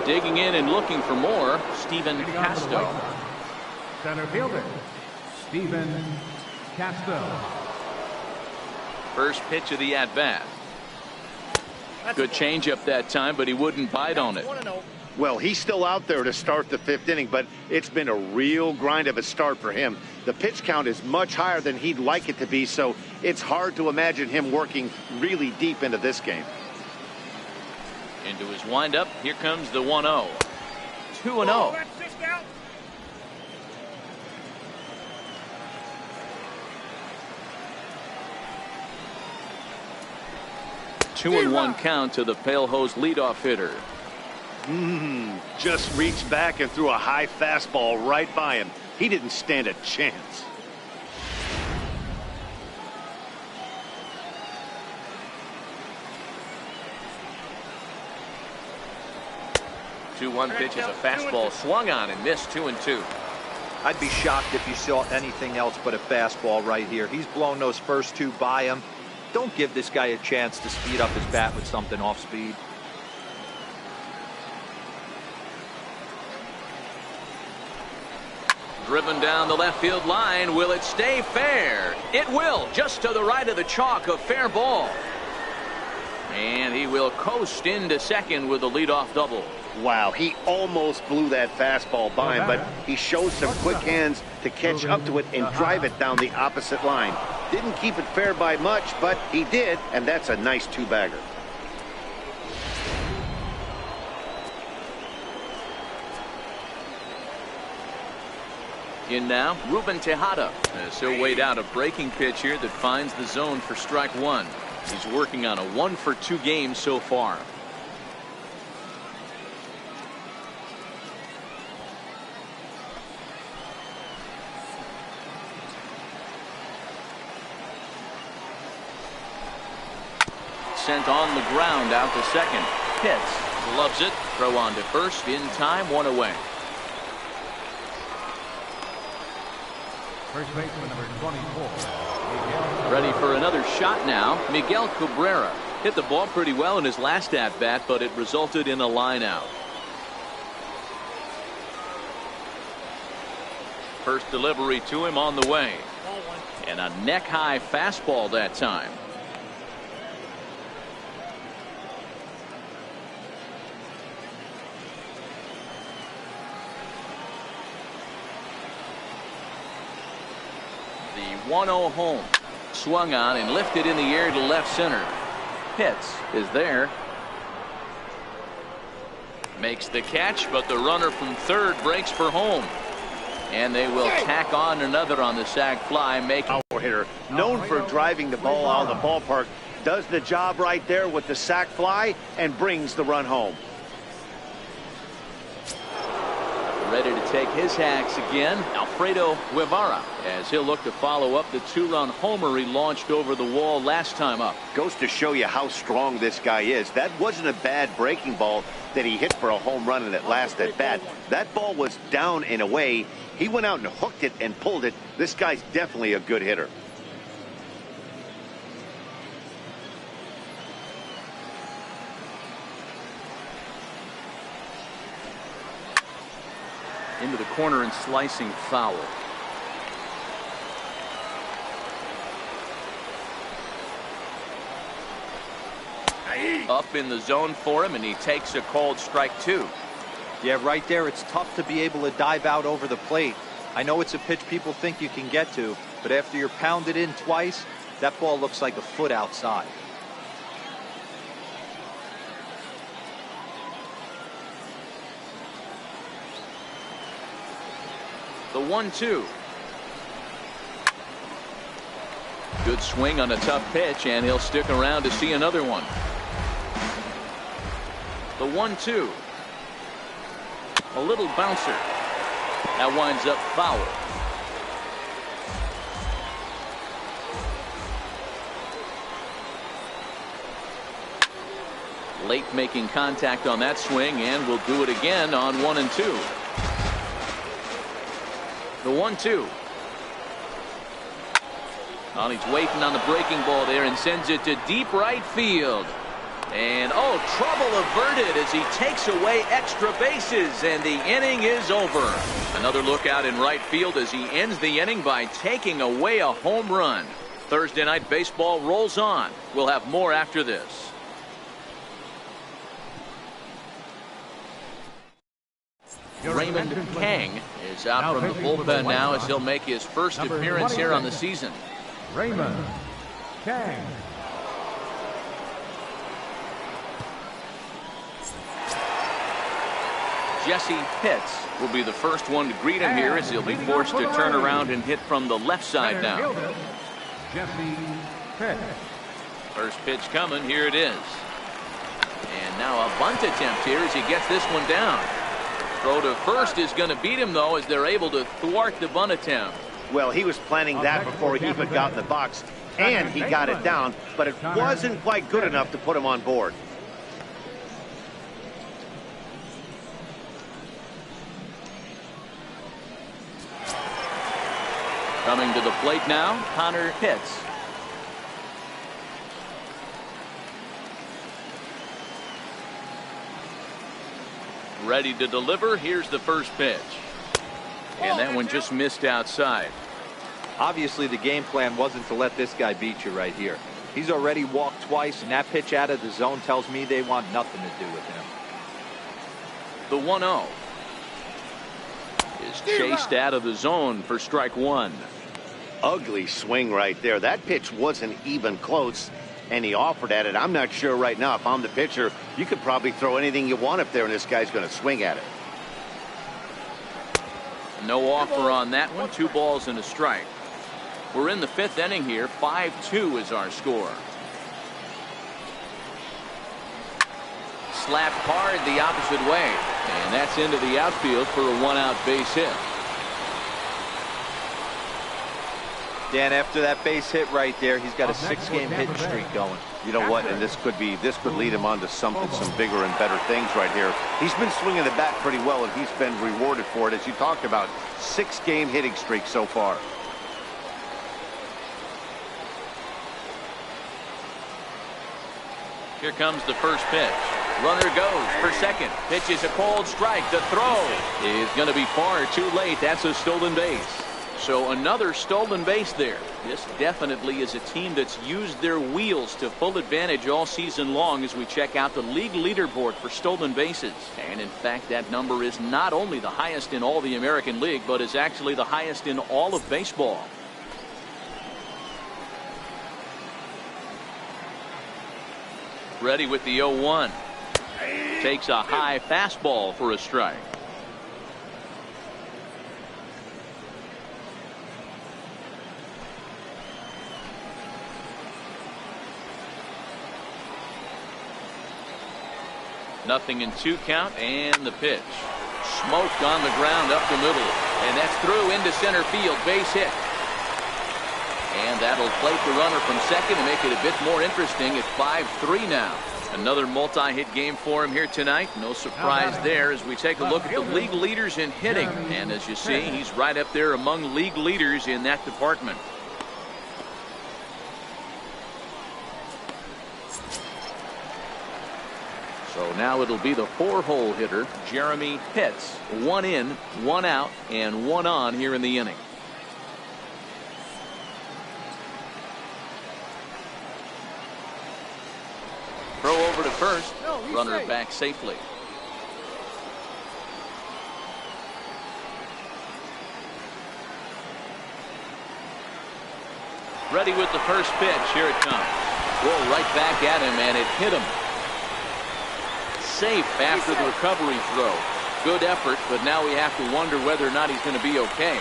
Digging in and looking for more, Stephen Casto. Center fielder, Stephen Casto. First pitch of the at-bat. Good changeup that time, but he wouldn't bite on it. Well, he's still out there to start the 5th inning, but it's been a real grind of a start for him. The pitch count is much higher than he'd like it to be, so it's hard to imagine him working really deep into this game. Into his windup, here comes the 1-0. 2-0. 2-1 count to the Pale Hose leadoff hitter. Just reached back and threw a high fastball right by him. He didn't stand a chance. The 2-1 pitch is a fastball swung on and missed. 2-2. I'd be shocked if you saw anything else but a fastball right here. He's blown those first 2 by him. Don't give this guy a chance to speed up his bat with something off speed. Driven down the left field line. Will it stay fair? It will. Just to the right of the chalk, a fair ball. And he will coast into second with a leadoff double. Wow, he almost blew that fastball by him, but he showed some quick hands to catch up to it and drive it down the opposite line. Didn't keep it fair by much, but he did, and that's a nice 2-bagger. In now, Ruben Tejada. So weighed out a breaking pitch here that finds the zone for strike 1. He's working on a 1-for-2 game so far. Sent on the ground out to second. Pitts loves it. Throw on to first in time. 1 away. First baseman number 24. Miguel. Ready for another shot now. Miguel Cabrera hit the ball pretty well in his last at-bat, but it resulted in a line out. First delivery to him on the way. And a neck-high fastball that time. The 1-0 home. Swung on and lifted in the air to left center. Pitts is there. Makes the catch, but the runner from third breaks for home. And they will tack on another on the sac fly, making power hitter known for driving the ball out of the ballpark, does the job right there with the sac fly and brings the run home. Ready to take his hacks again, Alfredo Guevara, as he'll look to follow up the two-run homer he launched over the wall last time up. Goes to show you how strong this guy is. That wasn't a bad breaking ball that he hit for a home run in that last at bat. That ball was down and away. He went out and hooked it and pulled it. This guy's definitely a good hitter. Into the corner and slicing foul. Up in the zone for him, and he takes a called strike two. Yeah, right there, it's tough to be able to dive out over the plate. I know it's a pitch people think you can get to, but after you're pounded in twice, that ball looks like a foot outside. The 1-2. Good swing on a tough pitch, and he'll stick around to see another one. The 1-2. A little bouncer. That winds up foul. Late making contact on that swing, and will do it again on 1 and 2. The 1-2. Well, he's waiting on the breaking ball there and sends it to deep right field. And oh, trouble averted as he takes away extra bases, and the inning is over. Another look out in right field as he ends the inning by taking away a home run. Thursday night baseball rolls on. We'll have more after this. Raymond Kang is out from the bullpen now as he'll make his first appearance here on the season. Raymond Kang. Jesse Pitts will be the first one to greet him here as he'll be forced to turn around and hit from the left side now. Jesse Pitts. First pitch coming. Here it is. And now a bunt attempt here as he gets this one down. Throw to first is going to beat him, though, as they're able to thwart the bunt attempt. Well, he was planning that before he even got in the box, and he got it down, but it wasn't quite good enough to put him on board. Coming to the plate now, Connor Pitts. Ready to deliver. Here's the first pitch. And that one just missed outside. Obviously, the game plan wasn't to let this guy beat you right here. He's already walked twice, and that pitch out of the zone tells me they want nothing to do with him. The 1-0 is chased out of the zone for strike one. Ugly swing right there. That pitch wasn't even close, and he offered at it. I'm not sure right now if I'm the pitcher. You could probably throw anything you want up there, and this guy's going to swing at it. No offer on that one. 2 balls and a strike. We're in the 5th inning here. 5-2 is our score. Slapped hard the opposite way, and that's into the outfield for a 1-out base hit. Dan, after that base hit right there, he's got a 6-game hitting streak going. You know what? And this could lead him on to some bigger and better things right here. He's been swinging the bat pretty well, and he's been rewarded for it, as you talked about. 6-game hitting streak so far. Here comes the first pitch. Runner goes for second. Pitch is a cold strike. The throw is going to be far too late. That's a stolen base. So another stolen base there. This definitely is a team that's used their wheels to full advantage all season long as we check out the league leaderboard for stolen bases. And in fact, that number is not only the highest in all the American League, but is actually the highest in all of baseball. Ready with the 0-1. Takes a high fastball for a strike. Nothing in 2 count, and the pitch. Smoked on the ground up the middle, and that's through into center field. Base hit. And that'll plate the runner from second and make it a bit more interesting at 5-3 now. Another multi-hit game for him here tonight. No surprise there as we take a look at the league leaders in hitting. And as you see, he's right up there among league leaders in that department. So now it'll be the 4-hole hitter, Jeremy Pitts. 1 in, 1 out, and 1 on here in the inning. Throw over to first. Runner safe. back safely. Ready with the first pitch. Here it comes. Roll right back at him, and it hit him. Safe after the recovery throw. Good effort, but now we have to wonder whether or not he's going to be okay.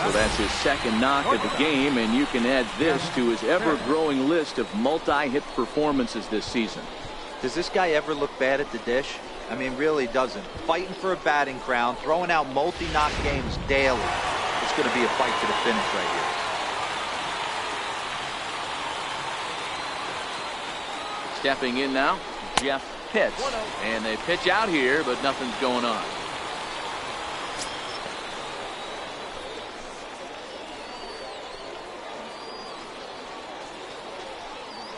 So that's his second knock of the game, and you can add this to his ever-growing list of multi-hit performances this season. Does this guy ever look bad at the dish? I mean, really doesn't. Fighting for a batting crown, throwing out multi-knock games daily. It's going to be a fight to the finish right here. Stepping in now, Jeff Pitts. And they pitch out here, but nothing's going on.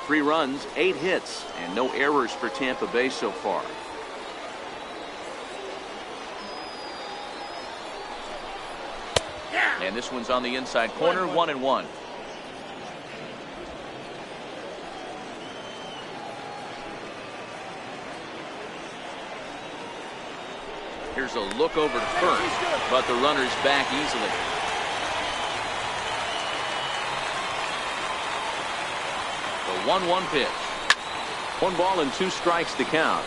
Three runs, 8 hits, and no errors for Tampa Bay so far. And this one's on the inside corner, 1-1. Here's a look over to first, but the runner's back easily. The 1-1 pitch. 1 ball and 2 strikes to count.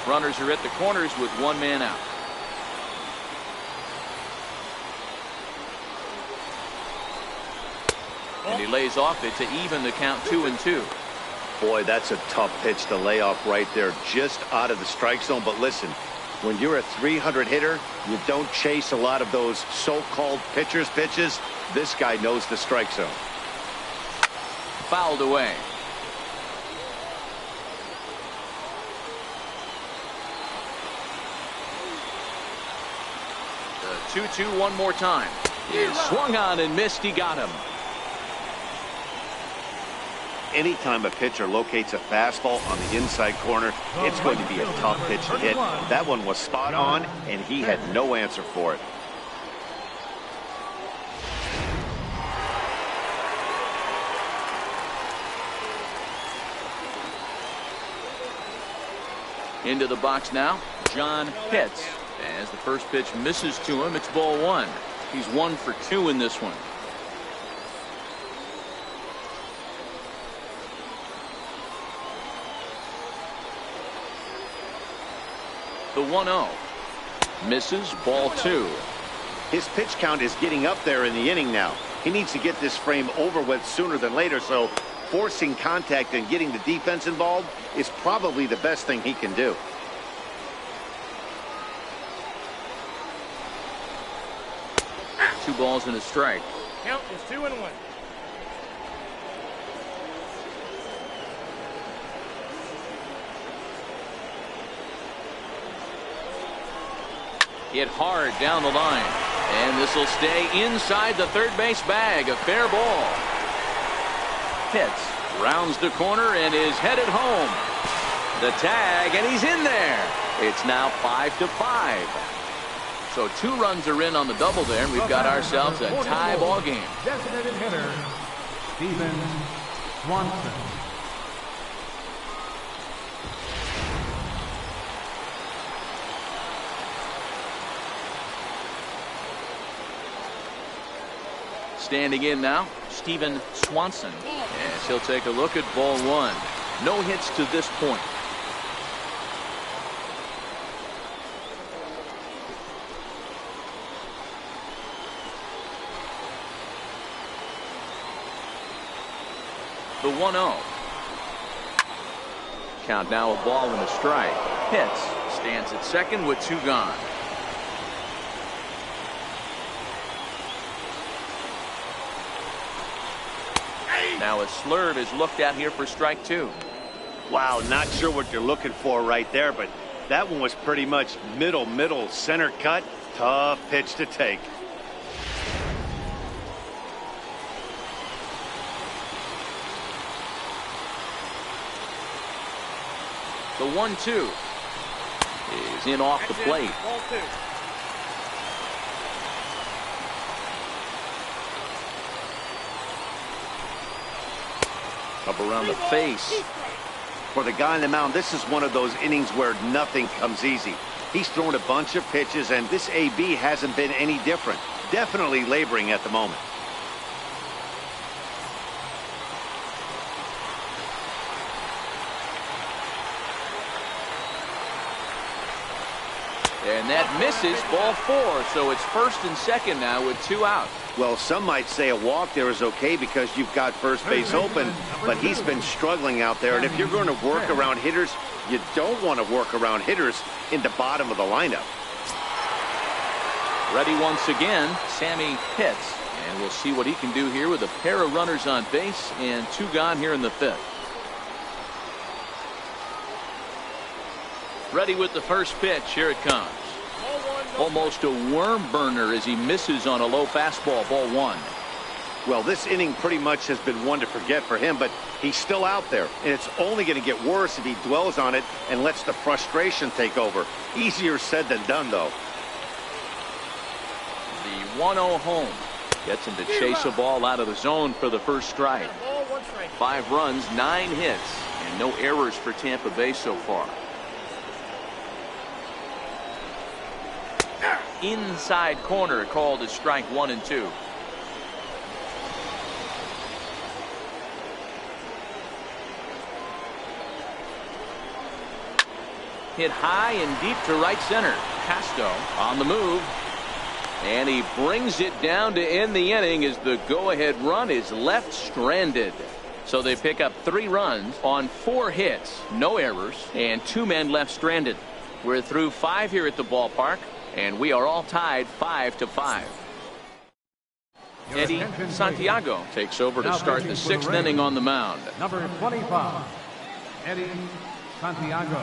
Runners are at the corners with 1 man out. And he lays off it to even the count 2-2. Boy, that's a tough pitch to lay off right there, just out of the strike zone. But listen, when you're a 300 hitter, you don't chase a lot of those so-called pitcher's pitches. This guy knows the strike zone. Fouled away. The 2-2 one more time. Is swung on and missed. He got him. Anytime a pitcher locates a fastball on the inside corner, it's going to be a tough pitch to hit. That one was spot on, and he had no answer for it. Into the box now, John Pitts. As the first pitch misses to him, it's ball 1. He's 1 for 2 in this one. The 1-0. Misses, ball 2. His pitch count is getting up there in the inning now. He needs to get this frame over with sooner than later, so forcing contact and getting the defense involved is probably the best thing he can do. Two balls and a strike. Count is 2-1. Hit hard down the line. And this will stay inside the third base bag. A fair ball. Pitts rounds the corner and is headed home. The tag, and he's in there. It's now 5-5. So 2 runs are in on the double there, and we've got ourselves a tie ball game. Designated hitter, Steven Swanson. Standing in now, Steven Swanson. Yes, he'll take a look at ball 1. No hits to this point. The 1-0. Count now, a ball and a strike. Hits. Stands at second with 2 gone. Now a slurve is looked at here for strike 2. Wow, not sure what you're looking for right there, but that one was pretty much middle center cut. Tough pitch to take. The 1-2 is in off the plate. Up around the face. For the guy on the mound, this is one of those innings where nothing comes easy. He's thrown a bunch of pitches, and this AB hasn't been any different. Definitely laboring at the moment. And that misses, ball 4. So it's first and second now with 2 out. Well, some might say a walk there is okay because you've got first base open, but he's been struggling out there. And if you're going to work around hitters, you don't want to work around hitters in the bottom of the lineup. Ready once again, Sammy Pitts. And we'll see what he can do here with a pair of runners on base and 2 gone here in the 5th. Ready with the first pitch. Here it comes. Almost a worm burner as he misses on a low fastball. Ball 1. Well, this inning pretty much has been one to forget for him, but he's still out there, and it's only going to get worse if he dwells on it and lets the frustration take over. Easier said than done, though. The 1-0 home gets him to chase a ball out of the zone for the first strike. 5 runs, 9 hits, and no errors for Tampa Bay so far. Inside corner called as strike 1 and 2. Hit high and deep to right center. Pasto on the move, and he brings it down to end the inning as the go-ahead run is left stranded. So they pick up 3 runs on 4 hits, no errors, and 2 men left stranded. We're through 5 here at the ballpark, and we are all tied 5-5. Eddie Santiago takes over to start the 6th inning on the mound. Number 25, Eddie Santiago.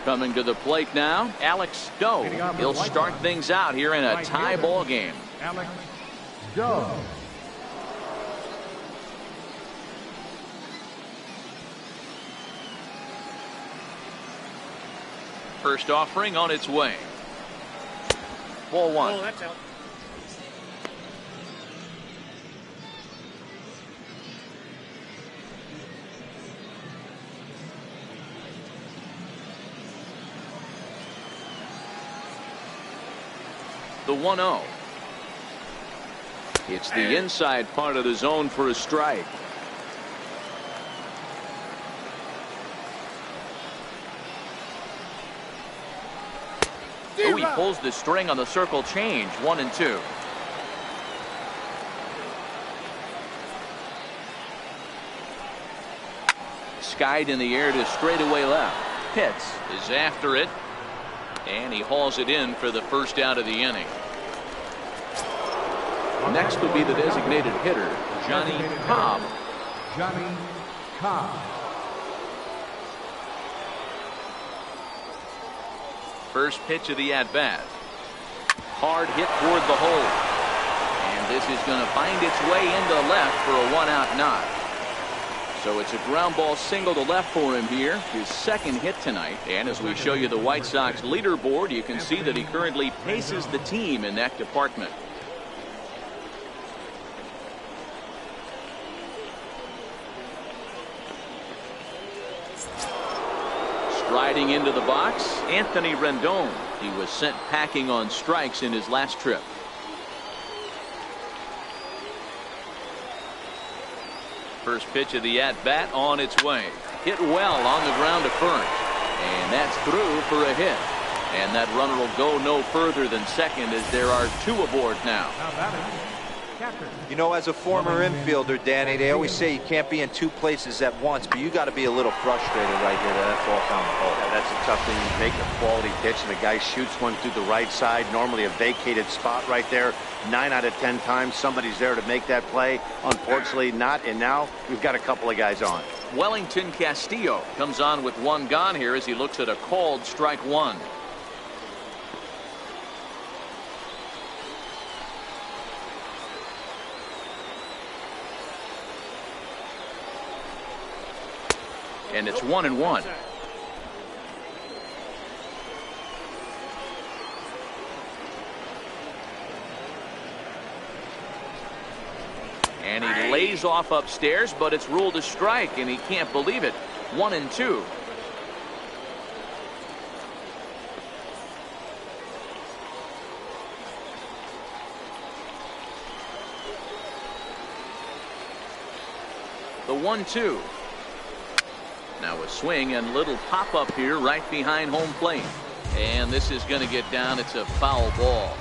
Coming to the plate now, Alex Doe. He'll start things out here in a tie ball game. Alex Doe. First offering on its way. Ball 1. Oh, that's out. The 1-0. It's the inside part of the zone for a strike. Oh, he pulls the string on the circle change. 1 and 2. Skied in the air to straightaway left. Pitts is after it, and he hauls it in for the first out of the inning. Next would be the designated hitter, Johnny Cobb. Johnny Cobb. First pitch of the at-bat. Hard hit toward the hole. And this is going to find its way into left for a 1-out knock. So it's a ground ball single to left for him here, his second hit tonight. And as we show you the White Sox leaderboard, you can see that he currently paces the team in that department. Striding into the box, Anthony Rendon. He was sent packing on strikes in his last trip. First pitch of the at-bat on its way. Hit well on the ground to first. And that's through for a hit. And that runner will go no further than second as there are two aboard now. You know, as a former infielder, Danny, they always say you can't be in two places at once, but you got to be a little frustrated right here. That's all down the hole. Yeah, that's a tough thing. You make a quality pitch and the guy shoots one through the right side. Normally a vacated spot right there. 9 out of 10 times somebody's there to make that play. Unfortunately not, and now we've got a couple of guys on. Wellington Castillo comes on with one gone here as he looks at a called strike one. And it's 1-1. And he lays off upstairs, but it's ruled a strike, and he can't believe it. 1-2. The 1-2. Now a swing and little pop up here right behind home plate. And this is going to get down. It's a foul ball.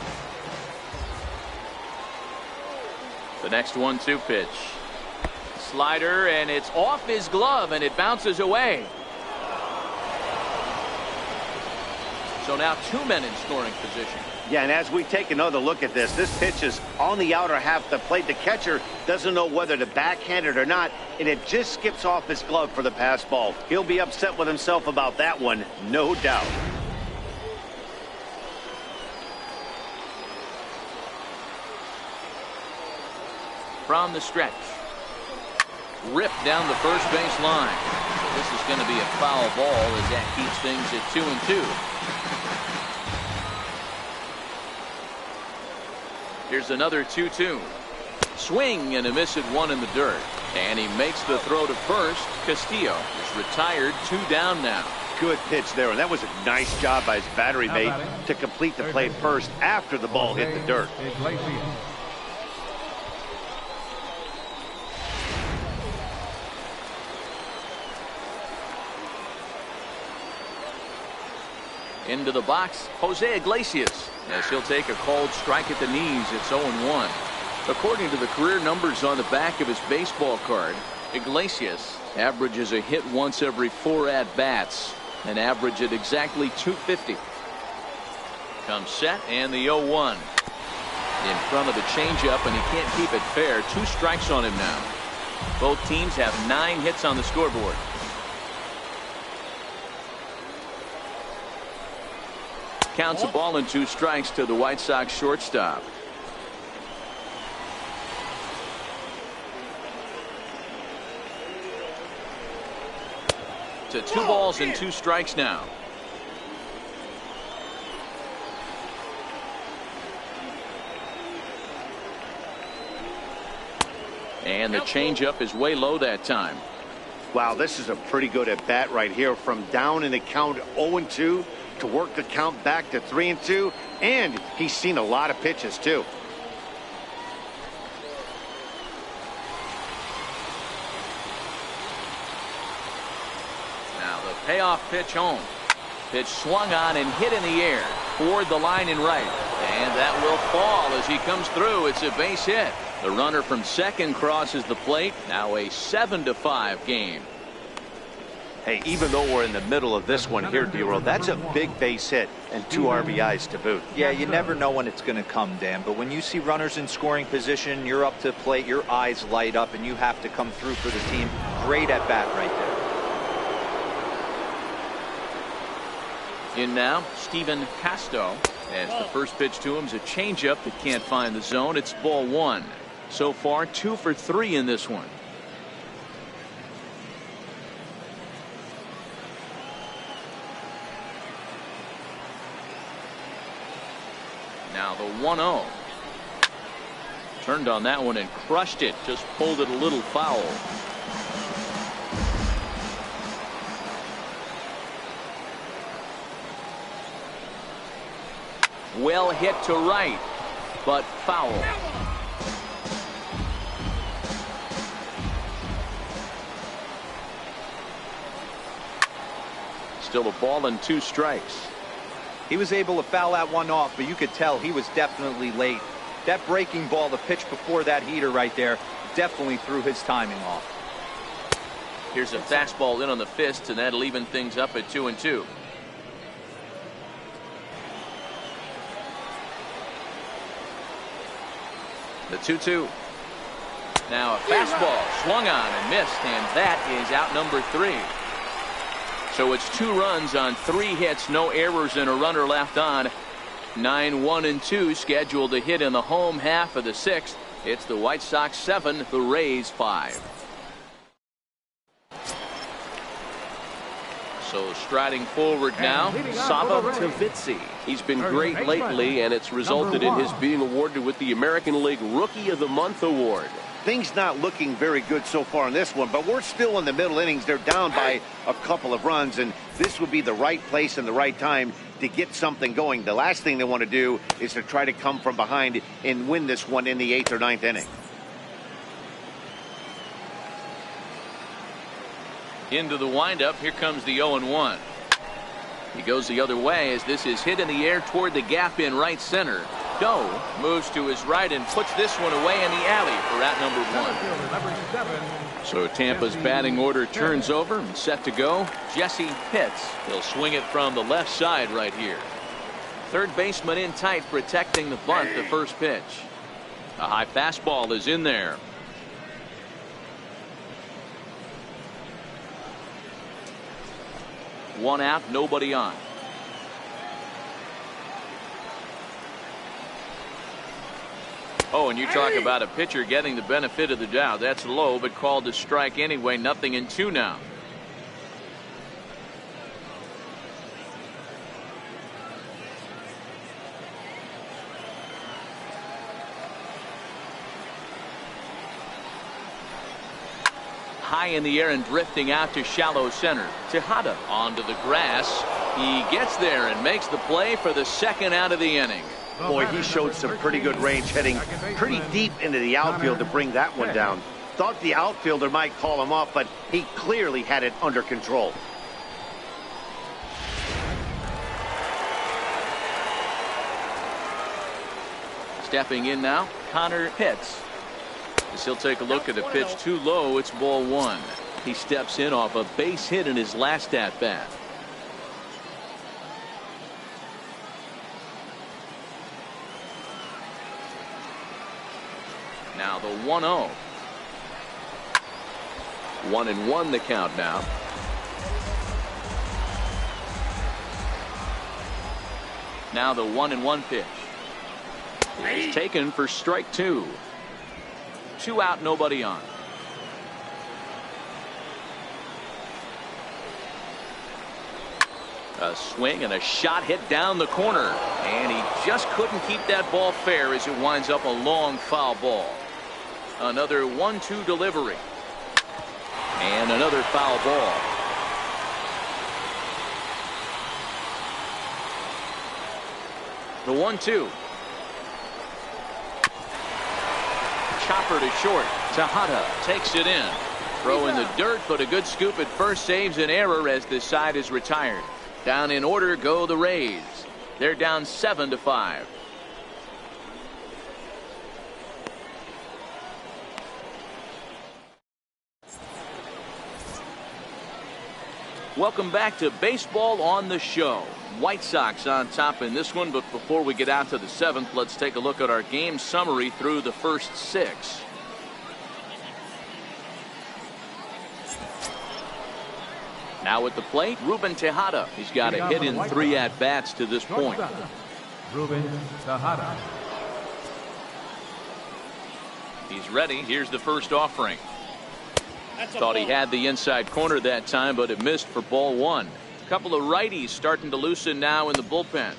The next 1-2 pitch. Slider, and it's off his glove, and it bounces away. So now two men in scoring position. Yeah, and as we take another look at this, this pitch is on the outer half of the plate. The catcher doesn't know whether to backhand it or not, and it just skips off his glove for the pass ball. He'll be upset with himself about that one, no doubt. From the stretch. Ripped down the first base line. So this is going to be a foul ball as that keeps things at 2-2. Here's another 2-2. Swing and a miss at one in the dirt. And he makes the throw to first. Castillo is retired, 2 down now. Good pitch there, and that was a nice job by his battery mate to complete the play first after the ball hit the dirt. Into the box, Jose Iglesias, as he'll take a called strike at the knees. It's 0-1. According to the career numbers on the back of his baseball card, Iglesias averages a hit once every 4 at-bats, an average at exactly 250. Comes set, and the 0-1. In front of the changeup, and he can't keep it fair. 2 strikes on him now. Both teams have 9 hits on the scoreboard. Counts a ball and 2 strikes to the White Sox shortstop. To 2 balls and 2 strikes now. And the changeup is way low that time. Wow, this is a pretty good at bat right here. From down in the count 0-2 to work the count back to 3-2, and he's seen a lot of pitches too. Now the payoff pitch home. Pitch swung on and hit in the air toward the line and right, and that will fall as he comes through. It's a base hit. The runner from second crosses the plate. Now a 7-5 game. Hey, even though we're in the middle of this one here, D-Roll, that's a big base hit and 2 RBIs to boot. Yeah, you never know when it's going to come, Dan, but when you see runners in scoring position, you're up to plate, your eyes light up, and you have to come through for the team. Great at bat right there. In now, Stephen Casto. As the first pitch to him is a changeup that can't find the zone. It's ball one. So far 2 for 3 in this one. Now the 1-0. Turned on that one and crushed it. Just pulled it a little foul. Well hit to right, but foul. Still a ball and 2 strikes. He was able to foul that one off, but you could tell he was definitely late. That breaking ball, the pitch before that heater right there, definitely threw his timing off. Here's a fastball in on the fist, and that'll even things up at 2-2. The 2-2. Now a fastball swung on and missed, and that is out number 3. So it's 2 runs on 3 hits, no errors, and a runner left on. 9-1-2 scheduled to hit in the home half of the 6th. It's the White Sox 7, the Rays 5. So striding forward now, Saba Tavitsi. He's been great lately, and it's resulted in his being awarded with the American League Rookie of the Month award. Things not looking very good so far in this one, but we're still in the middle innings. They're down by a couple of runs, and this would be the right place and the right time to get something going. The last thing they want to do is to try to come from behind and win this one in the 8th or 9th inning. Into the windup. Here comes the 0-1. He goes the other way as this is hit in the air toward the gap in right center. Doe moves to his right and puts this one away in the alley for out number 1. So Tampa's batting order turns over and set to go. Jesse Pitts. He'll swing it from the left side right here. Third baseman in tight, protecting the bunt. The first pitch. A high fastball is in there. One out, nobody on. Oh, and you talk about a pitcher getting the benefit of the doubt. That's low, but called a strike anyway. 0-2 now. High in the air and drifting out to shallow center. Tejada onto the grass. He gets there and makes the play for the 2nd out of the inning. Boy, he showed some pretty good range, heading pretty deep into the outfield to bring that one down. Thought the outfielder might call him off, but he clearly had it under control. Stepping in now, Connor Pitts. As he'll take a look at a pitch too low, it's ball 1. He steps in off a base hit in his last at bat. Now the 1-0. 1-1 the count now. Now the 1-1 pitch. It's taken for strike 2. 2 out, nobody on. A swing and a shot hit down the corner, and he just couldn't keep that ball fair as it winds up a long foul ball. Another 1-2 delivery, and another foul ball. The 1-2. Chopper to short. Tejada takes it in. Throw in the dirt, but a good scoop at first saves an error as this side is retired. Down in order go the Rays. They're down 7-5. Welcome back to Baseball on the Show. White Sox on top in this one, but before we get out to the 7th, let's take a look at our game summary through the first 6. Now at the plate, Ruben Tejada. He's got a hit in 3 at-bats to this point. Ruben Tejada. He's ready. Here's the first offering. Thought he had the inside corner that time, but it missed for ball one. A couple of righties starting to loosen now in the bullpen.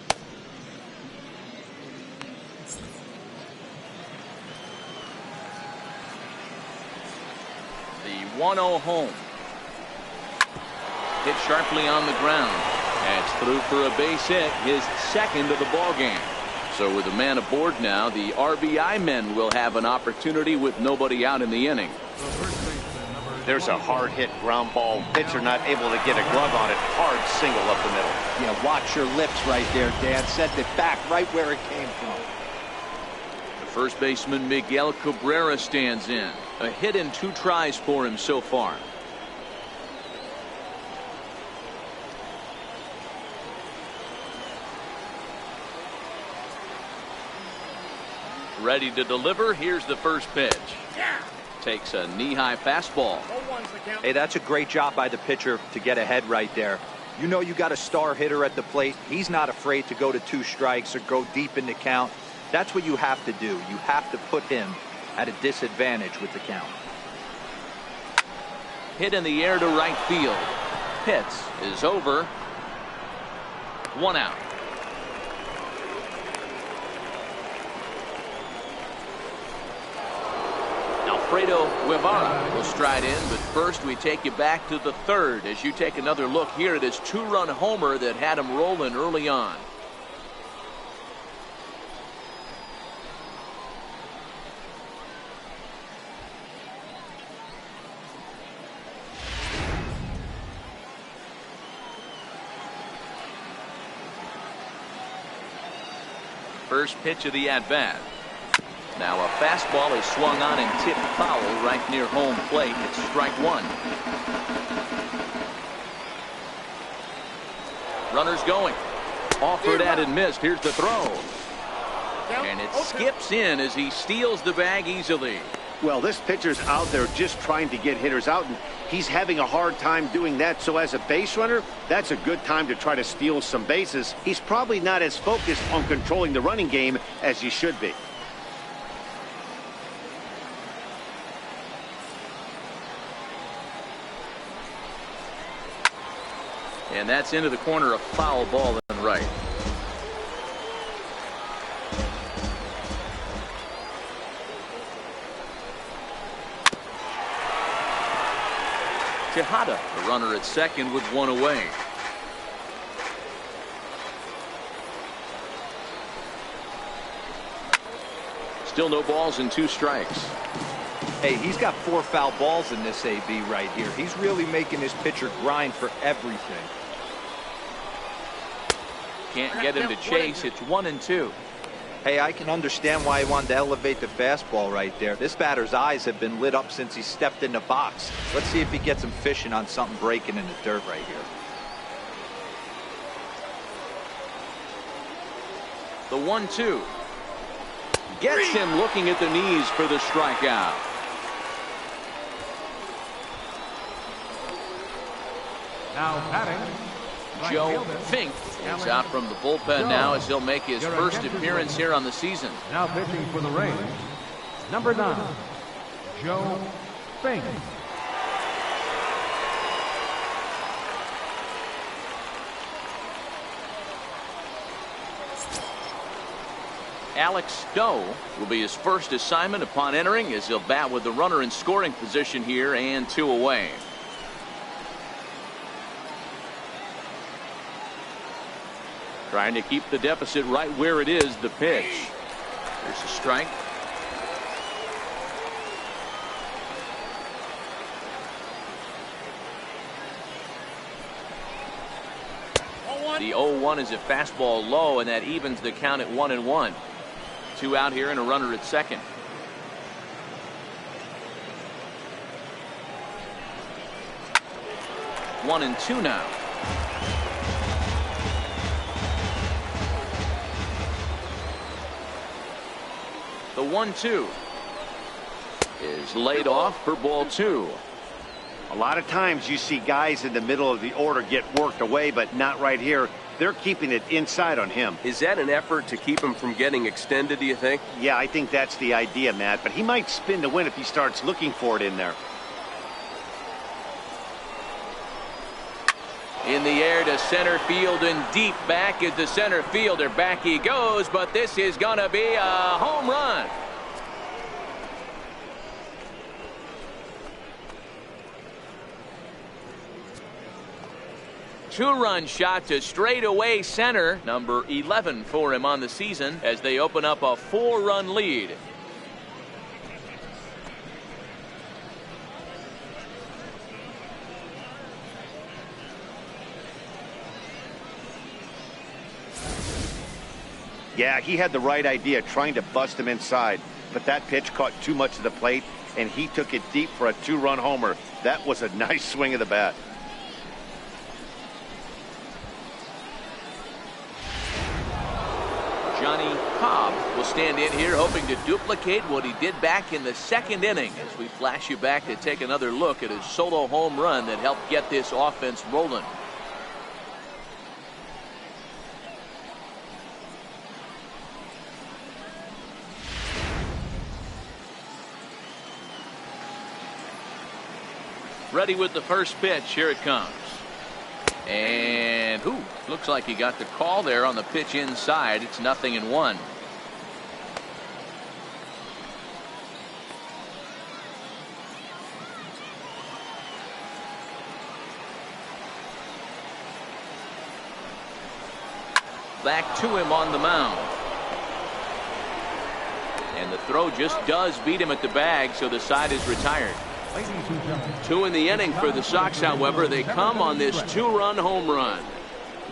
The 1-0 home. Hit sharply on the ground. That's through for a base hit, his second of the ball game. So with a man aboard now, the RBI men will have an opportunity with nobody out in the inning. There's a hard hit ground ball. Pitcher not able to get a glove on it. Hard single up the middle. Yeah, watch your lips right there, Dan. Sent it back right where it came from. The first baseman Miguel Cabrera stands in. A hit and 2 tries for him so far. Ready to deliver. Here's the first pitch. Takes a knee-high fastball. Hey, that's a great job by the pitcher to get ahead right there. You know you got a star hitter at the plate. He's not afraid to go to 2 strikes or go deep in the count. That's what you have to do. You have to put him at a disadvantage with the count. Hit in the air to right field. Pitts is over. 1 out. Alfredo Guevara will stride in, but first we take you back to the third as you take another look here at his 2-run homer that had him rolling early on. First pitch of the at-bat. Now a fastball is swung on and tipped foul right near home plate. It's strike 1. Runners going. Offered at and missed. Here's the throw. And it skips in as he steals the bag easily. Well, this pitcher's out there just trying to get hitters out, and he's having a hard time doing that. So as a base runner, that's a good time to try to steal some bases. He's probably not as focused on controlling the running game as he should be. And that's into the corner, a foul ball and right. Tejada, the runner at second with 1 away. Still no balls and 2 strikes. Hey, he's got 4 foul balls in this AB right here. He's really making his pitcher grind for everything. Can't get him to chase. It's 1-2. Hey, I can understand why he wanted to elevate the fastball right there. This batter's eyes have been lit up since he stepped in the box. Let's see if he gets him fishing on something breaking in the dirt right here. The 1-2. Gets him looking at the knees for the strikeout. Now batting, Joe Fink is out from the bullpen now as he'll make his first appearance here on the season. now pitching for the Rays, number 9, Joe Fink. Alex Stowe will be his first assignment upon entering as he'll bat with the runner in scoring position here and 2 away. Trying to keep the deficit right where it is. The pitch. There's a strike. The 0-1 is a fastball low, and that evens the count at 1-1. 2 out here and a runner at second. One and 2 now. The 1-2 is laid off for ball 2. A lot of times you see guys in the middle of the order get worked away, but not right here. They're keeping it inside on him. Is that an effort to keep him from getting extended, do you think? Yeah, I think that's the idea, Matt. But he might spin to win if he starts looking for it in there. In the air to center field and deep back is the center fielder. Back he goes, but this is going to be a home run. Two-run shot to straightaway center. Number 11 for him on the season as they open up a 4-run lead. Yeah, he had the right idea trying to bust him inside, but that pitch caught too much of the plate, and he took it deep for a 2-run homer. That was a nice swing of the bat. Johnny Cobb will stand in here hoping to duplicate what he did back in the second inning as we flash you back to take another look at his solo home run that helped get this offense rolling. Ready with the first pitch. Here it comes. And looks like he got the call there on the pitch inside. It's 0-1. Back to him on the mound. And the throw just does beat him at the bag, so the side is retired. 2 in the inning for the Sox, however. They come on this 2-run home run.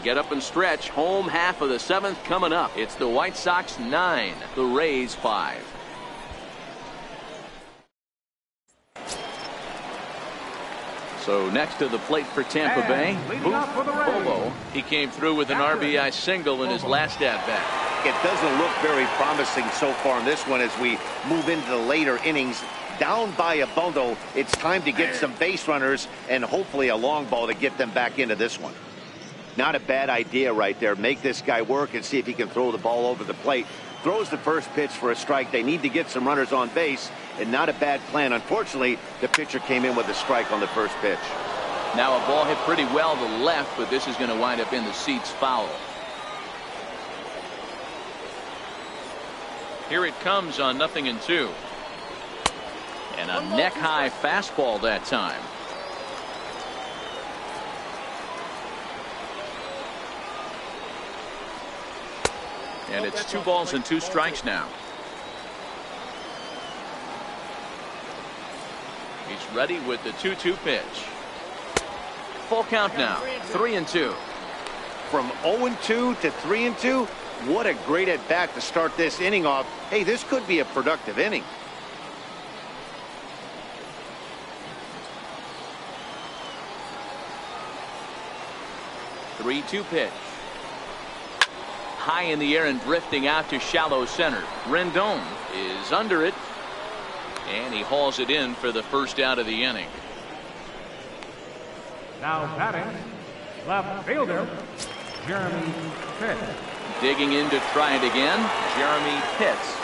Get up and stretch. Home half of the 7th coming up. It's the White Sox 9, the Rays 5. So next to the plate for Tampa Bay, Bobo. He came through with an RBI single in his last at-bat. It doesn't look very promising so far in this one as we move into the later innings. Down by a bundle, it's time to get some base runners and hopefully a long ball to get them back into this one. Not a bad idea right there. Make this guy work and see if he can throw the ball over the plate. Throws the first pitch for a strike. They need to get some runners on base, and not a bad plan. Unfortunately, the pitcher came in with a strike on the first pitch. Now a ball hit pretty well to the left, but this is going to wind up in the seats foul. Here it comes on 0-2. And a neck-high fastball that time. And it's 2 balls and 2 strikes now. He's ready with the 2-2 pitch. Full count now. 3-2. From 0-2 to 3-2, what a great at-bat to start this inning off. Hey, this could be a productive inning. 3-2 pitch. High in the air and drifting out to shallow center. Rendon is under it, and he hauls it in for the first out of the inning. Now batting, left fielder, Jeremy Pitts. Digging in to try it again, Jeremy Pitts.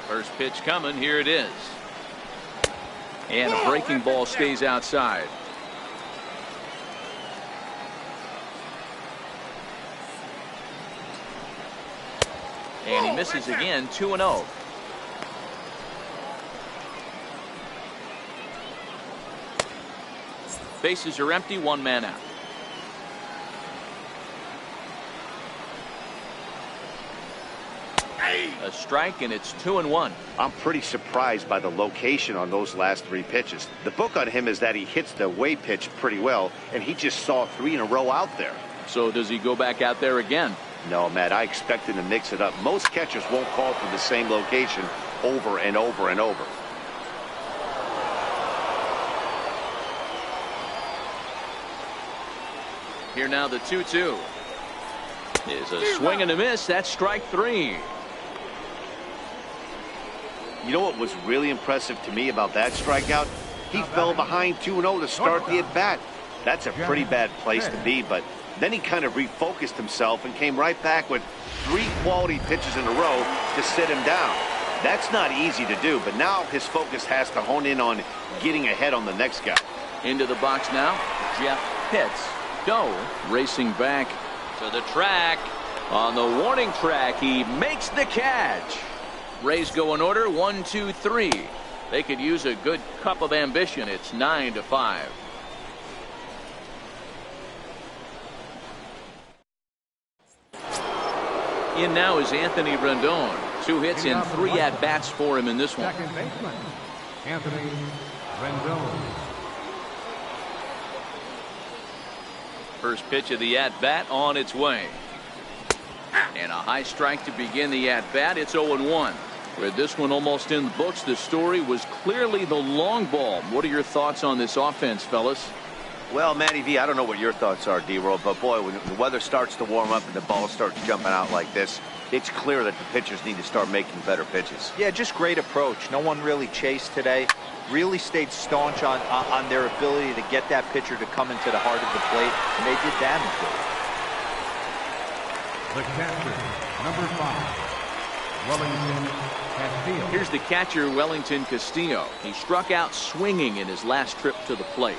First pitch coming. Here it is. And a breaking ball stays outside. And he misses again. 2-0. Bases are empty. 1 man out. A strike, and it's 2-1. I'm pretty surprised by the location on those last 3 pitches. The book on him is that he hits the away pitch pretty well, and he just saw 3 in a row out there. So does he go back out there again? No, Matt, I expect him to mix it up. Most catchers won't call for the same location over and over and over. Here now the 2-2. Is a swing and a miss. That's strike 3. You know what was really impressive to me about that strikeout? He fell behind 2-0 to start the at-bat. That's a pretty bad place to be, but then he kind of refocused himself and came right back with 3 quality pitches in a row to sit him down. That's not easy to do, but now his focus has to hone in on getting ahead on the next guy. Into the box now, Jeff Pitts. Doe racing back to the track. On the warning track, he makes the catch. Rays go in order, 1, 2, 3. They could use a good cup of ambition. It's 9-5. In now is Anthony Rendon. 2 hits and 3 at-bats for him in this one. Second baseman, Anthony Rendon. First pitch of the at-bat on its way. And a high strike to begin the at-bat. It's 0-1. With this one almost in the books, the story was clearly the long ball. What are your thoughts on this offense, fellas? Well, Matty V, I don't know what your thoughts are, D-Roll, but boy, when the weather starts to warm up and the ball starts jumping out like this, it's clear that the pitchers need to start making better pitches. Yeah, just great approach. No one really chased today. Really stayed staunch on their ability to get that pitcher to come into the heart of the plate, and they did damage with it. The catcher, number 5, Wellington Castillo. Here's the catcher, Wellington Castillo. He struck out swinging in his last trip to the plate.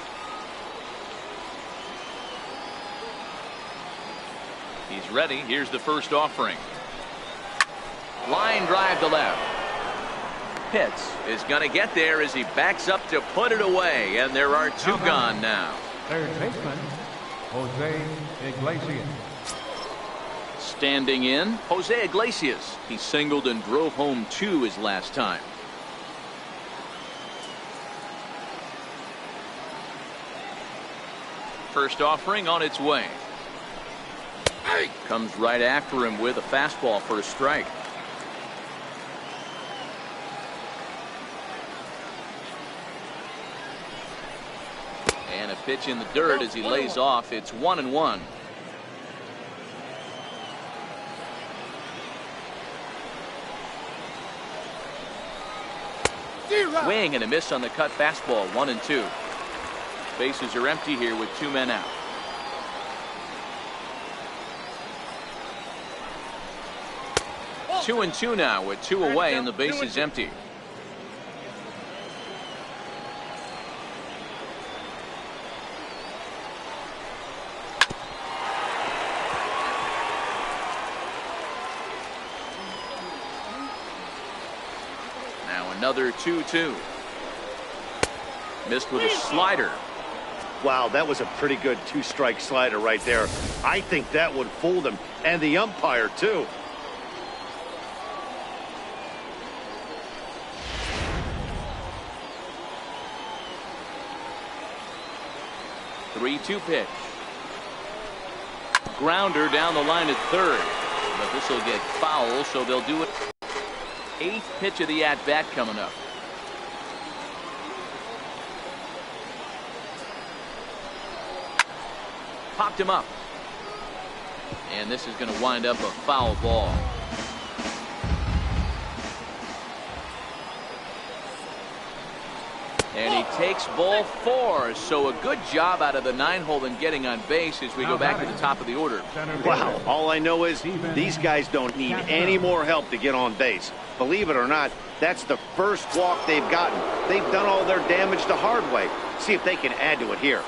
He's ready. Here's the first offering. Line drive to left. Pitts is going to get there as he backs up to put it away, and there are 2 gone now. Third baseman, Jose Iglesias. Standing in, Jose Iglesias. He singled and drove home 2 his last time. First offering on its way. Comes right after him with a fastball for a strike. And a pitch in the dirt as he lays off. It's 1-1. Swing and a miss on the cut fastball. 1-2. Bases are empty here with 2 men out. Two and 2 now with 2 away and the base is empty. Now another 2-2. Missed with a slider. Wow, that was a pretty good 2-strike slider right there. I think that would fool them, and the umpire too. 3-2 pitch. Grounder down the line at third. But this will get foul, so they'll do it. 8th pitch of the at-bat coming up. Popped him up. And this is going to wind up a foul ball. And he takes ball 4. So a good job out of the 9-hole in getting on base as we go back to the top of the order. Wow, all I know is these guys don't need any more help to get on base. Believe it or not, that's the first walk they've gotten. They've done all their damage the hard way. See if they can add to it here.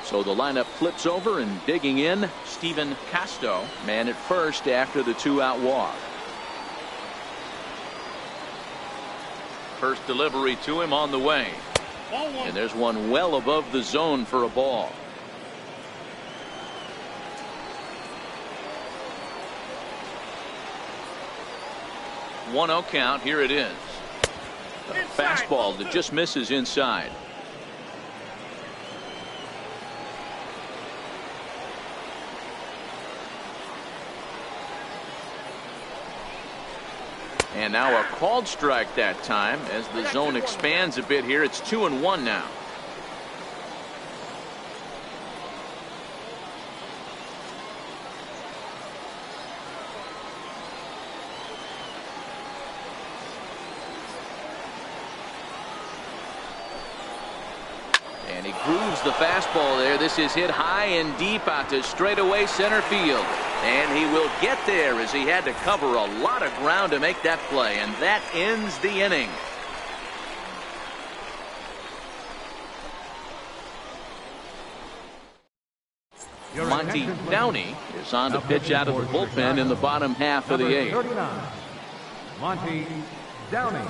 So the lineup flips over, and digging in, Stephen Casto, man at first after the 2-out walk. First delivery to him on the way. And there's one well above the zone for a ball. One 0 count. Here it is. A fastball that just misses inside. And now a called strike that time as the zone expands a bit here. It's 2-1 now. grooves the fastball there. This is hit high and deep out to straightaway center field. And he will get there as he had to cover a lot of ground to make that play. And that ends the inning. Monty Downey is on to pitch out of the bullpen in the bottom half of the eighth. Monty Downey.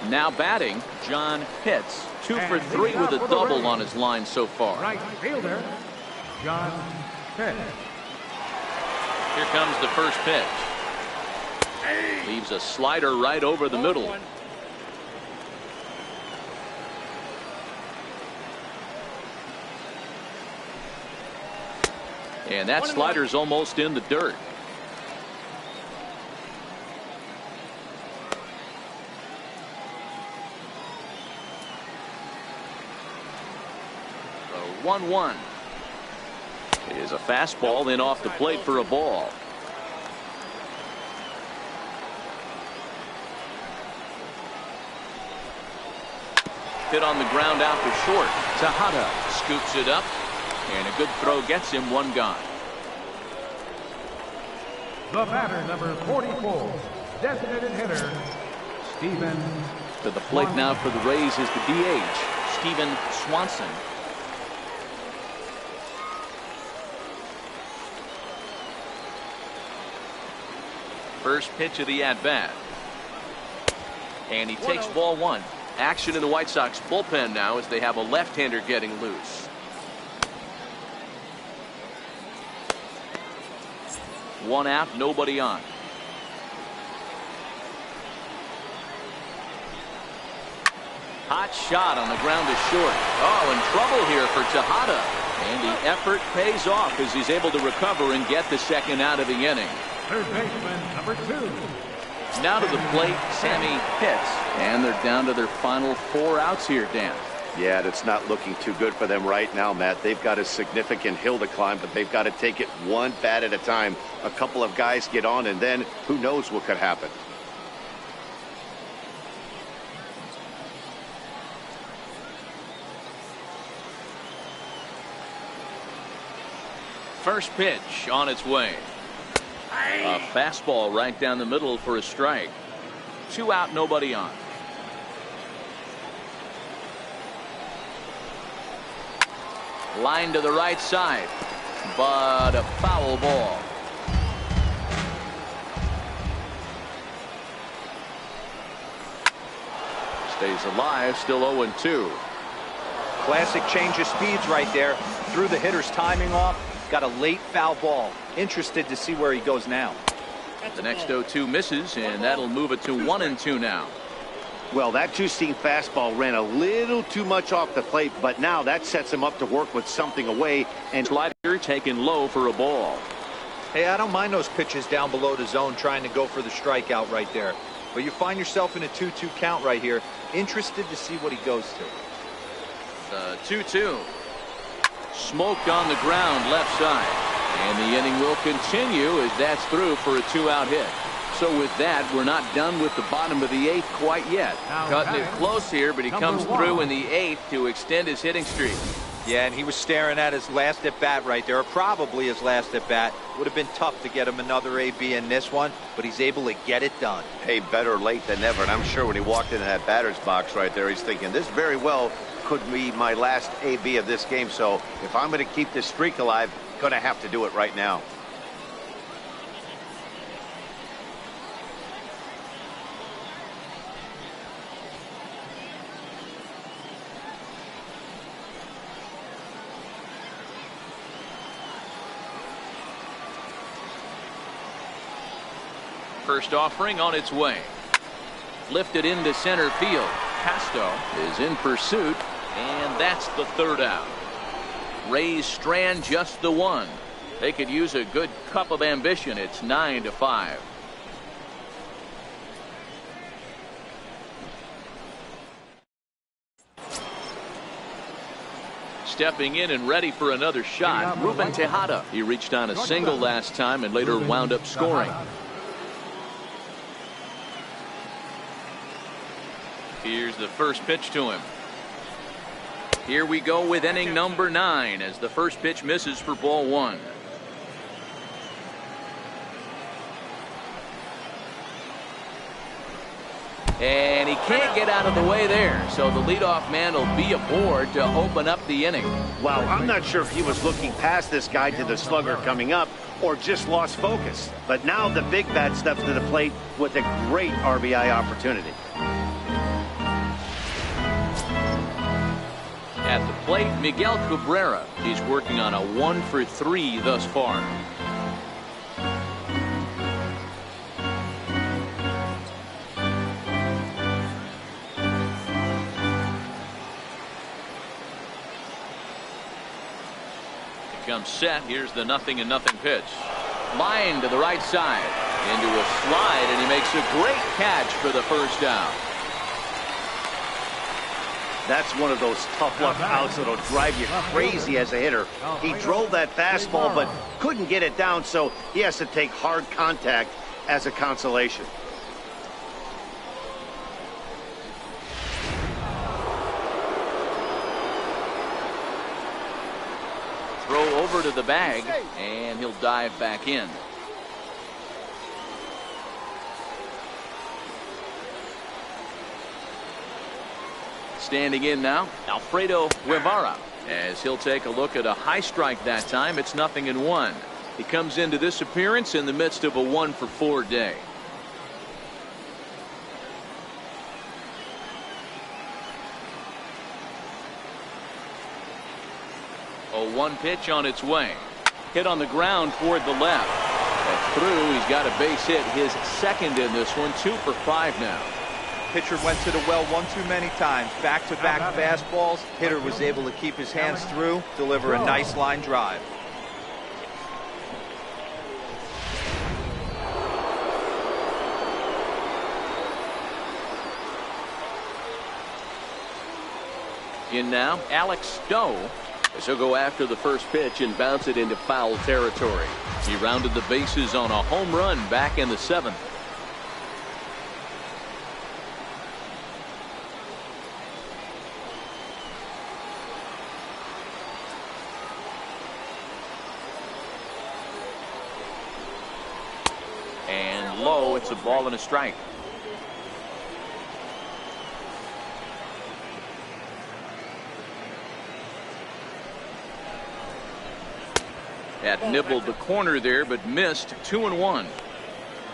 Now batting, John Pitts. 2 for 3 with a double on his line so far. Right fielder, John Pitts. Here comes the first pitch. Leaves a slider right over the middle. And that slider's almost in the dirt. The 1-1 is a fastball in off the plate for a ball. Hit on the ground out to short. Tejada scoops it up. And a good throw gets him one gone. The batter, number 44, designated hitter, Stephen. To the plate now for the Rays is the DH, Stephen Swanson. First pitch of the at-bat. And he takes ball one. Action in the White Sox bullpen now as they have a left-hander getting loose. One out, nobody on. Hot shot on the ground to short. Oh, in trouble here for Tejada. And the effort pays off as he's able to recover and get the second out of the inning. Third baseman, number 2. Now to the plate, Sammy Pitts. And they're down to their final 4 outs here, Dan. Yeah, that's not looking too good for them right now, Matt. They've got a significant hill to climb, but they've got to take it one bat at a time. A couple of guys get on, and then who knows what could happen. First pitch on its way. A fastball right down the middle for a strike. 2 out, nobody on. Line to the right side, but a foul ball. Stays alive, still 0-2. Classic change of speeds right there. Threw the hitter's timing off. Got a late foul ball. Interested to see where he goes now. The next 0-2 misses, and that'll move it to 1-2 now. Well, that two-seam fastball ran a little too much off the plate, but now that sets him up to work with something away. And slider taken low for a ball. Hey, I don't mind those pitches down below the zone trying to go for the strikeout right there. But you find yourself in a 2-2 count right here. Interested to see what he goes to. 2-2. Smoked on the ground left side. And the inning will continue as that's through for a 2-out hit. So with that, we're not done with the bottom of the 8th quite yet. Cutting it close here, but he comes through in the 8th to extend his hitting streak. Yeah, and he was staring at his last at bat right there, or probably his last at bat. Would have been tough to get him another AB in this one, but he's able to get it done. Hey, better late than never. And I'm sure when he walked into that batter's box right there, he's thinking this very well could be my last AB of this game. So if I'm going to keep this streak alive, going to have to do it right now. First offering on its way. Lifted into center field. Casto is in pursuit, and that's the 3rd out. Rays strand just the 1. They could use a good cup of ambition. It's 9-5. Stepping in and ready for another shot, Ruben Tejada. He reached on a single last time and later wound up scoring. Here's the first pitch to him. Here we go with inning number 9 as the first pitch misses for ball 1. And he can't get out of the way there, so the leadoff man will be aboard to open up the inning. Wow, I'm not sure if he was looking past this guy to the slugger coming up or just lost focus. But now the big bat steps to the plate with a great RBI opportunity. At the plate, Miguel Cabrera. He's working on a 1-for-3 thus far. Comes set. Here's the 0-0 pitch. Line to the right side. Into a slide, and he makes a great catch for the first down. That's one of those tough luck outs that'll drive you crazy as a hitter. He drove that fastball but couldn't get it down, so he has to take hard contact as a consolation. Throw over to the bag, and he'll dive back in. Standing in now, Alfredo Guevara, as he'll take a look at a high strike that time. It's 0-1. He comes into this appearance in the midst of a 1-for-4 day. A 1 pitch on its way. Hit on the ground toward the left. And through, he's got a base hit, his second in this one, 2 for 5 now. Pitcher went to the well one too many times. Back-to-back fastballs. Hitter was able to keep his hands through, deliver a nice line drive. In now, Alex Stowe, as he'll go after the first pitch and bounce it into foul territory. He rounded the bases on a home run back in the 7th. And low, it's a ball and a strike. Had nibbled the corner there, but missed. 2-1.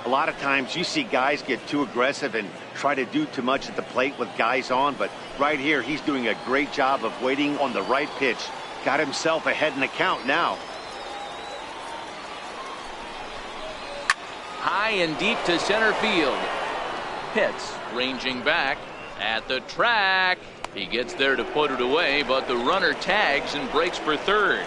A lot of times you see guys get too aggressive and try to do too much at the plate with guys on, but right here he's doing a great job of waiting on the right pitch. Got himself ahead in the count now. High and deep to center field. Pitts ranging back at the track. He gets there to put it away, but the runner tags and breaks for third.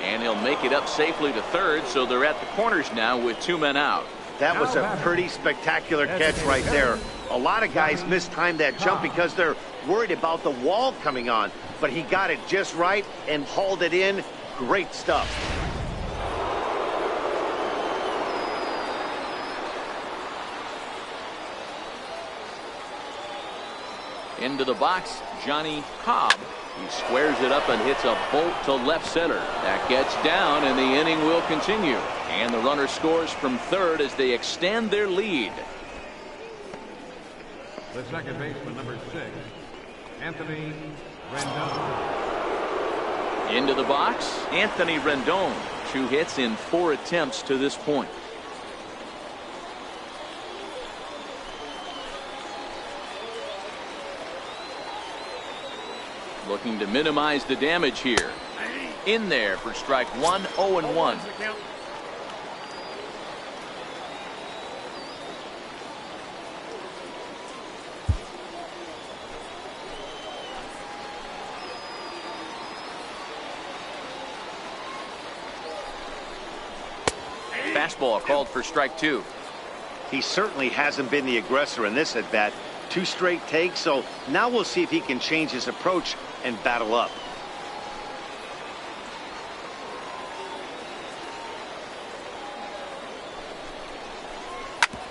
And he'll make it up safely to third, so they're at the corners now with 2 men out. That was a pretty spectacular catch right there. A lot of guys mistime that jump because they're worried about the wall coming on, but he got it just right and hauled it in. Great stuff. Into the box, Johnny Cobb. He squares it up and hits a bolt to left center. That gets down, and the inning will continue. And the runner scores from third as they extend their lead. The second baseman, number 6, Anthony Rendon. Into the box, Anthony Rendon. 2 hits in 4 attempts to this point. Looking to minimize the damage here. In there for strike 1, 0-1. Fastball called for strike 2. He certainly hasn't been the aggressor in this at bat. 2 straight takes, so now we'll see if he can change his approach and battle up.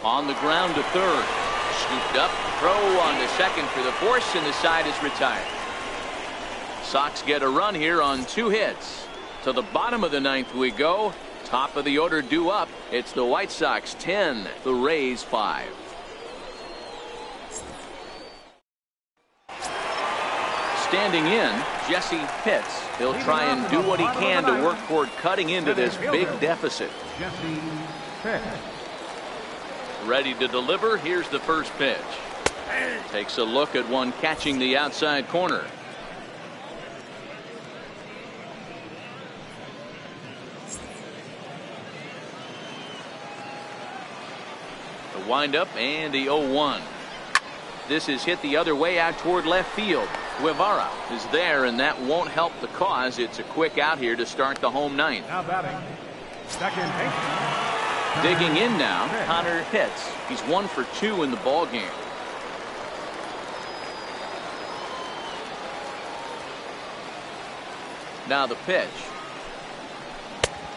On the ground to third. Scooped up, throw on to second for the force, and the side is retired. Sox get a run here on 2 hits. To the bottom of the 9th we go. Top of the order due up. It's the White Sox 10, the Rays 5. Standing in, Jesse Pitts. He'll try and do what he can to work toward cutting into this big deficit. Jesse Pitts. Ready to deliver. Here's the first pitch. Takes a look at one catching the outside corner. The windup and the 0-1. This is hit the other way out toward left field. Guevara is there, and that won't help the cause. It's a quick out here to start the home 9th. Now batting, second baseman. Digging in now, Connor Pitts. He's 1 for 2 in the ball game. Now the pitch.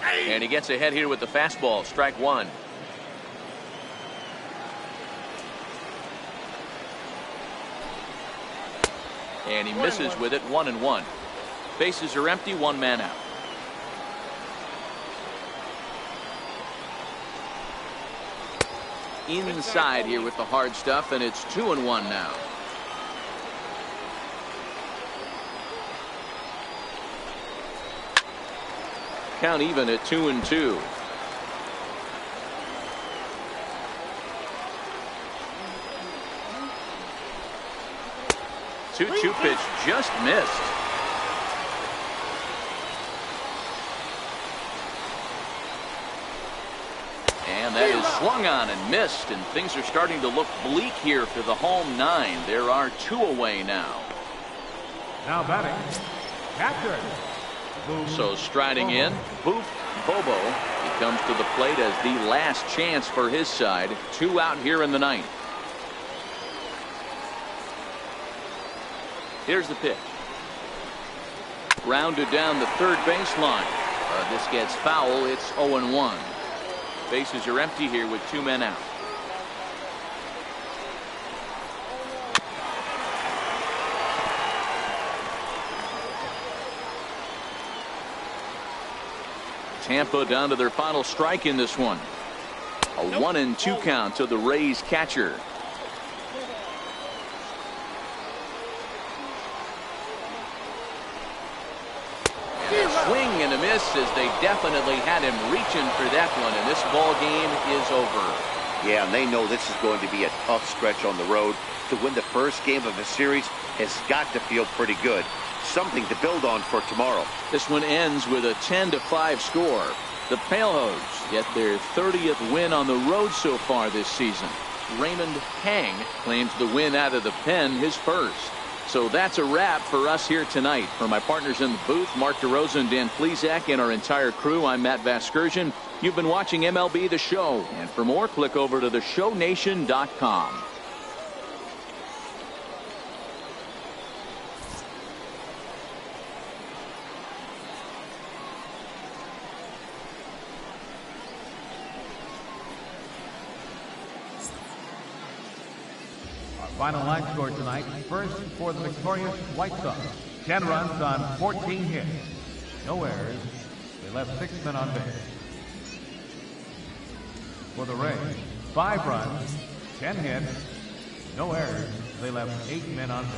And he gets ahead here with the fastball. Strike 1. And he misses with it. 1-1. Bases are empty. 1 man out. Inside here with the hard stuff, and it's 2-1 now. Count even at 2-2. Two pitch just missed. And that is swung on and missed, and things are starting to look bleak here for the home 9. There are 2 away now. Now batting, catcher. So striding in, Boof Bobo. He comes to the plate as the last chance for his side. 2 out here in the 9th. Here's the pitch. Grounded down the third baseline. This gets foul. It's 0-1. Bases are empty here with 2 men out. Tampa down to their final strike in this one. A 1-2 count to the Rays catcher. Swing and a miss, as they definitely had him reaching for that one, and this ball game is over. Yeah, and they know this is going to be a tough stretch on the road. To win the first game of the series has got to feel pretty good. Something to build on for tomorrow. This one ends with a 10-5 score. The Palehose get their 30th win on the road so far this season. Raymond Hang claims the win out of the pen, his first. So that's a wrap for us here tonight. For my partners in the booth, Mark DeRosa and Dan Plesac, and our entire crew, I'm Matt Vasgersian. You've been watching MLB The Show. And for more, click over to theshownation.com. Final line score tonight. First for the victorious White Sox. 10 runs on 14 hits. No errors. They left 6 men on base. For the Rays, 5 runs, 10 hits, no errors. They left 8 men on base.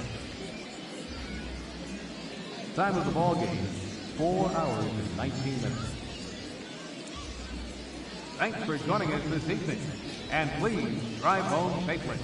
Time of the ball game, 4 hours and 19 minutes. Thanks for joining us this evening. And please drive home safely.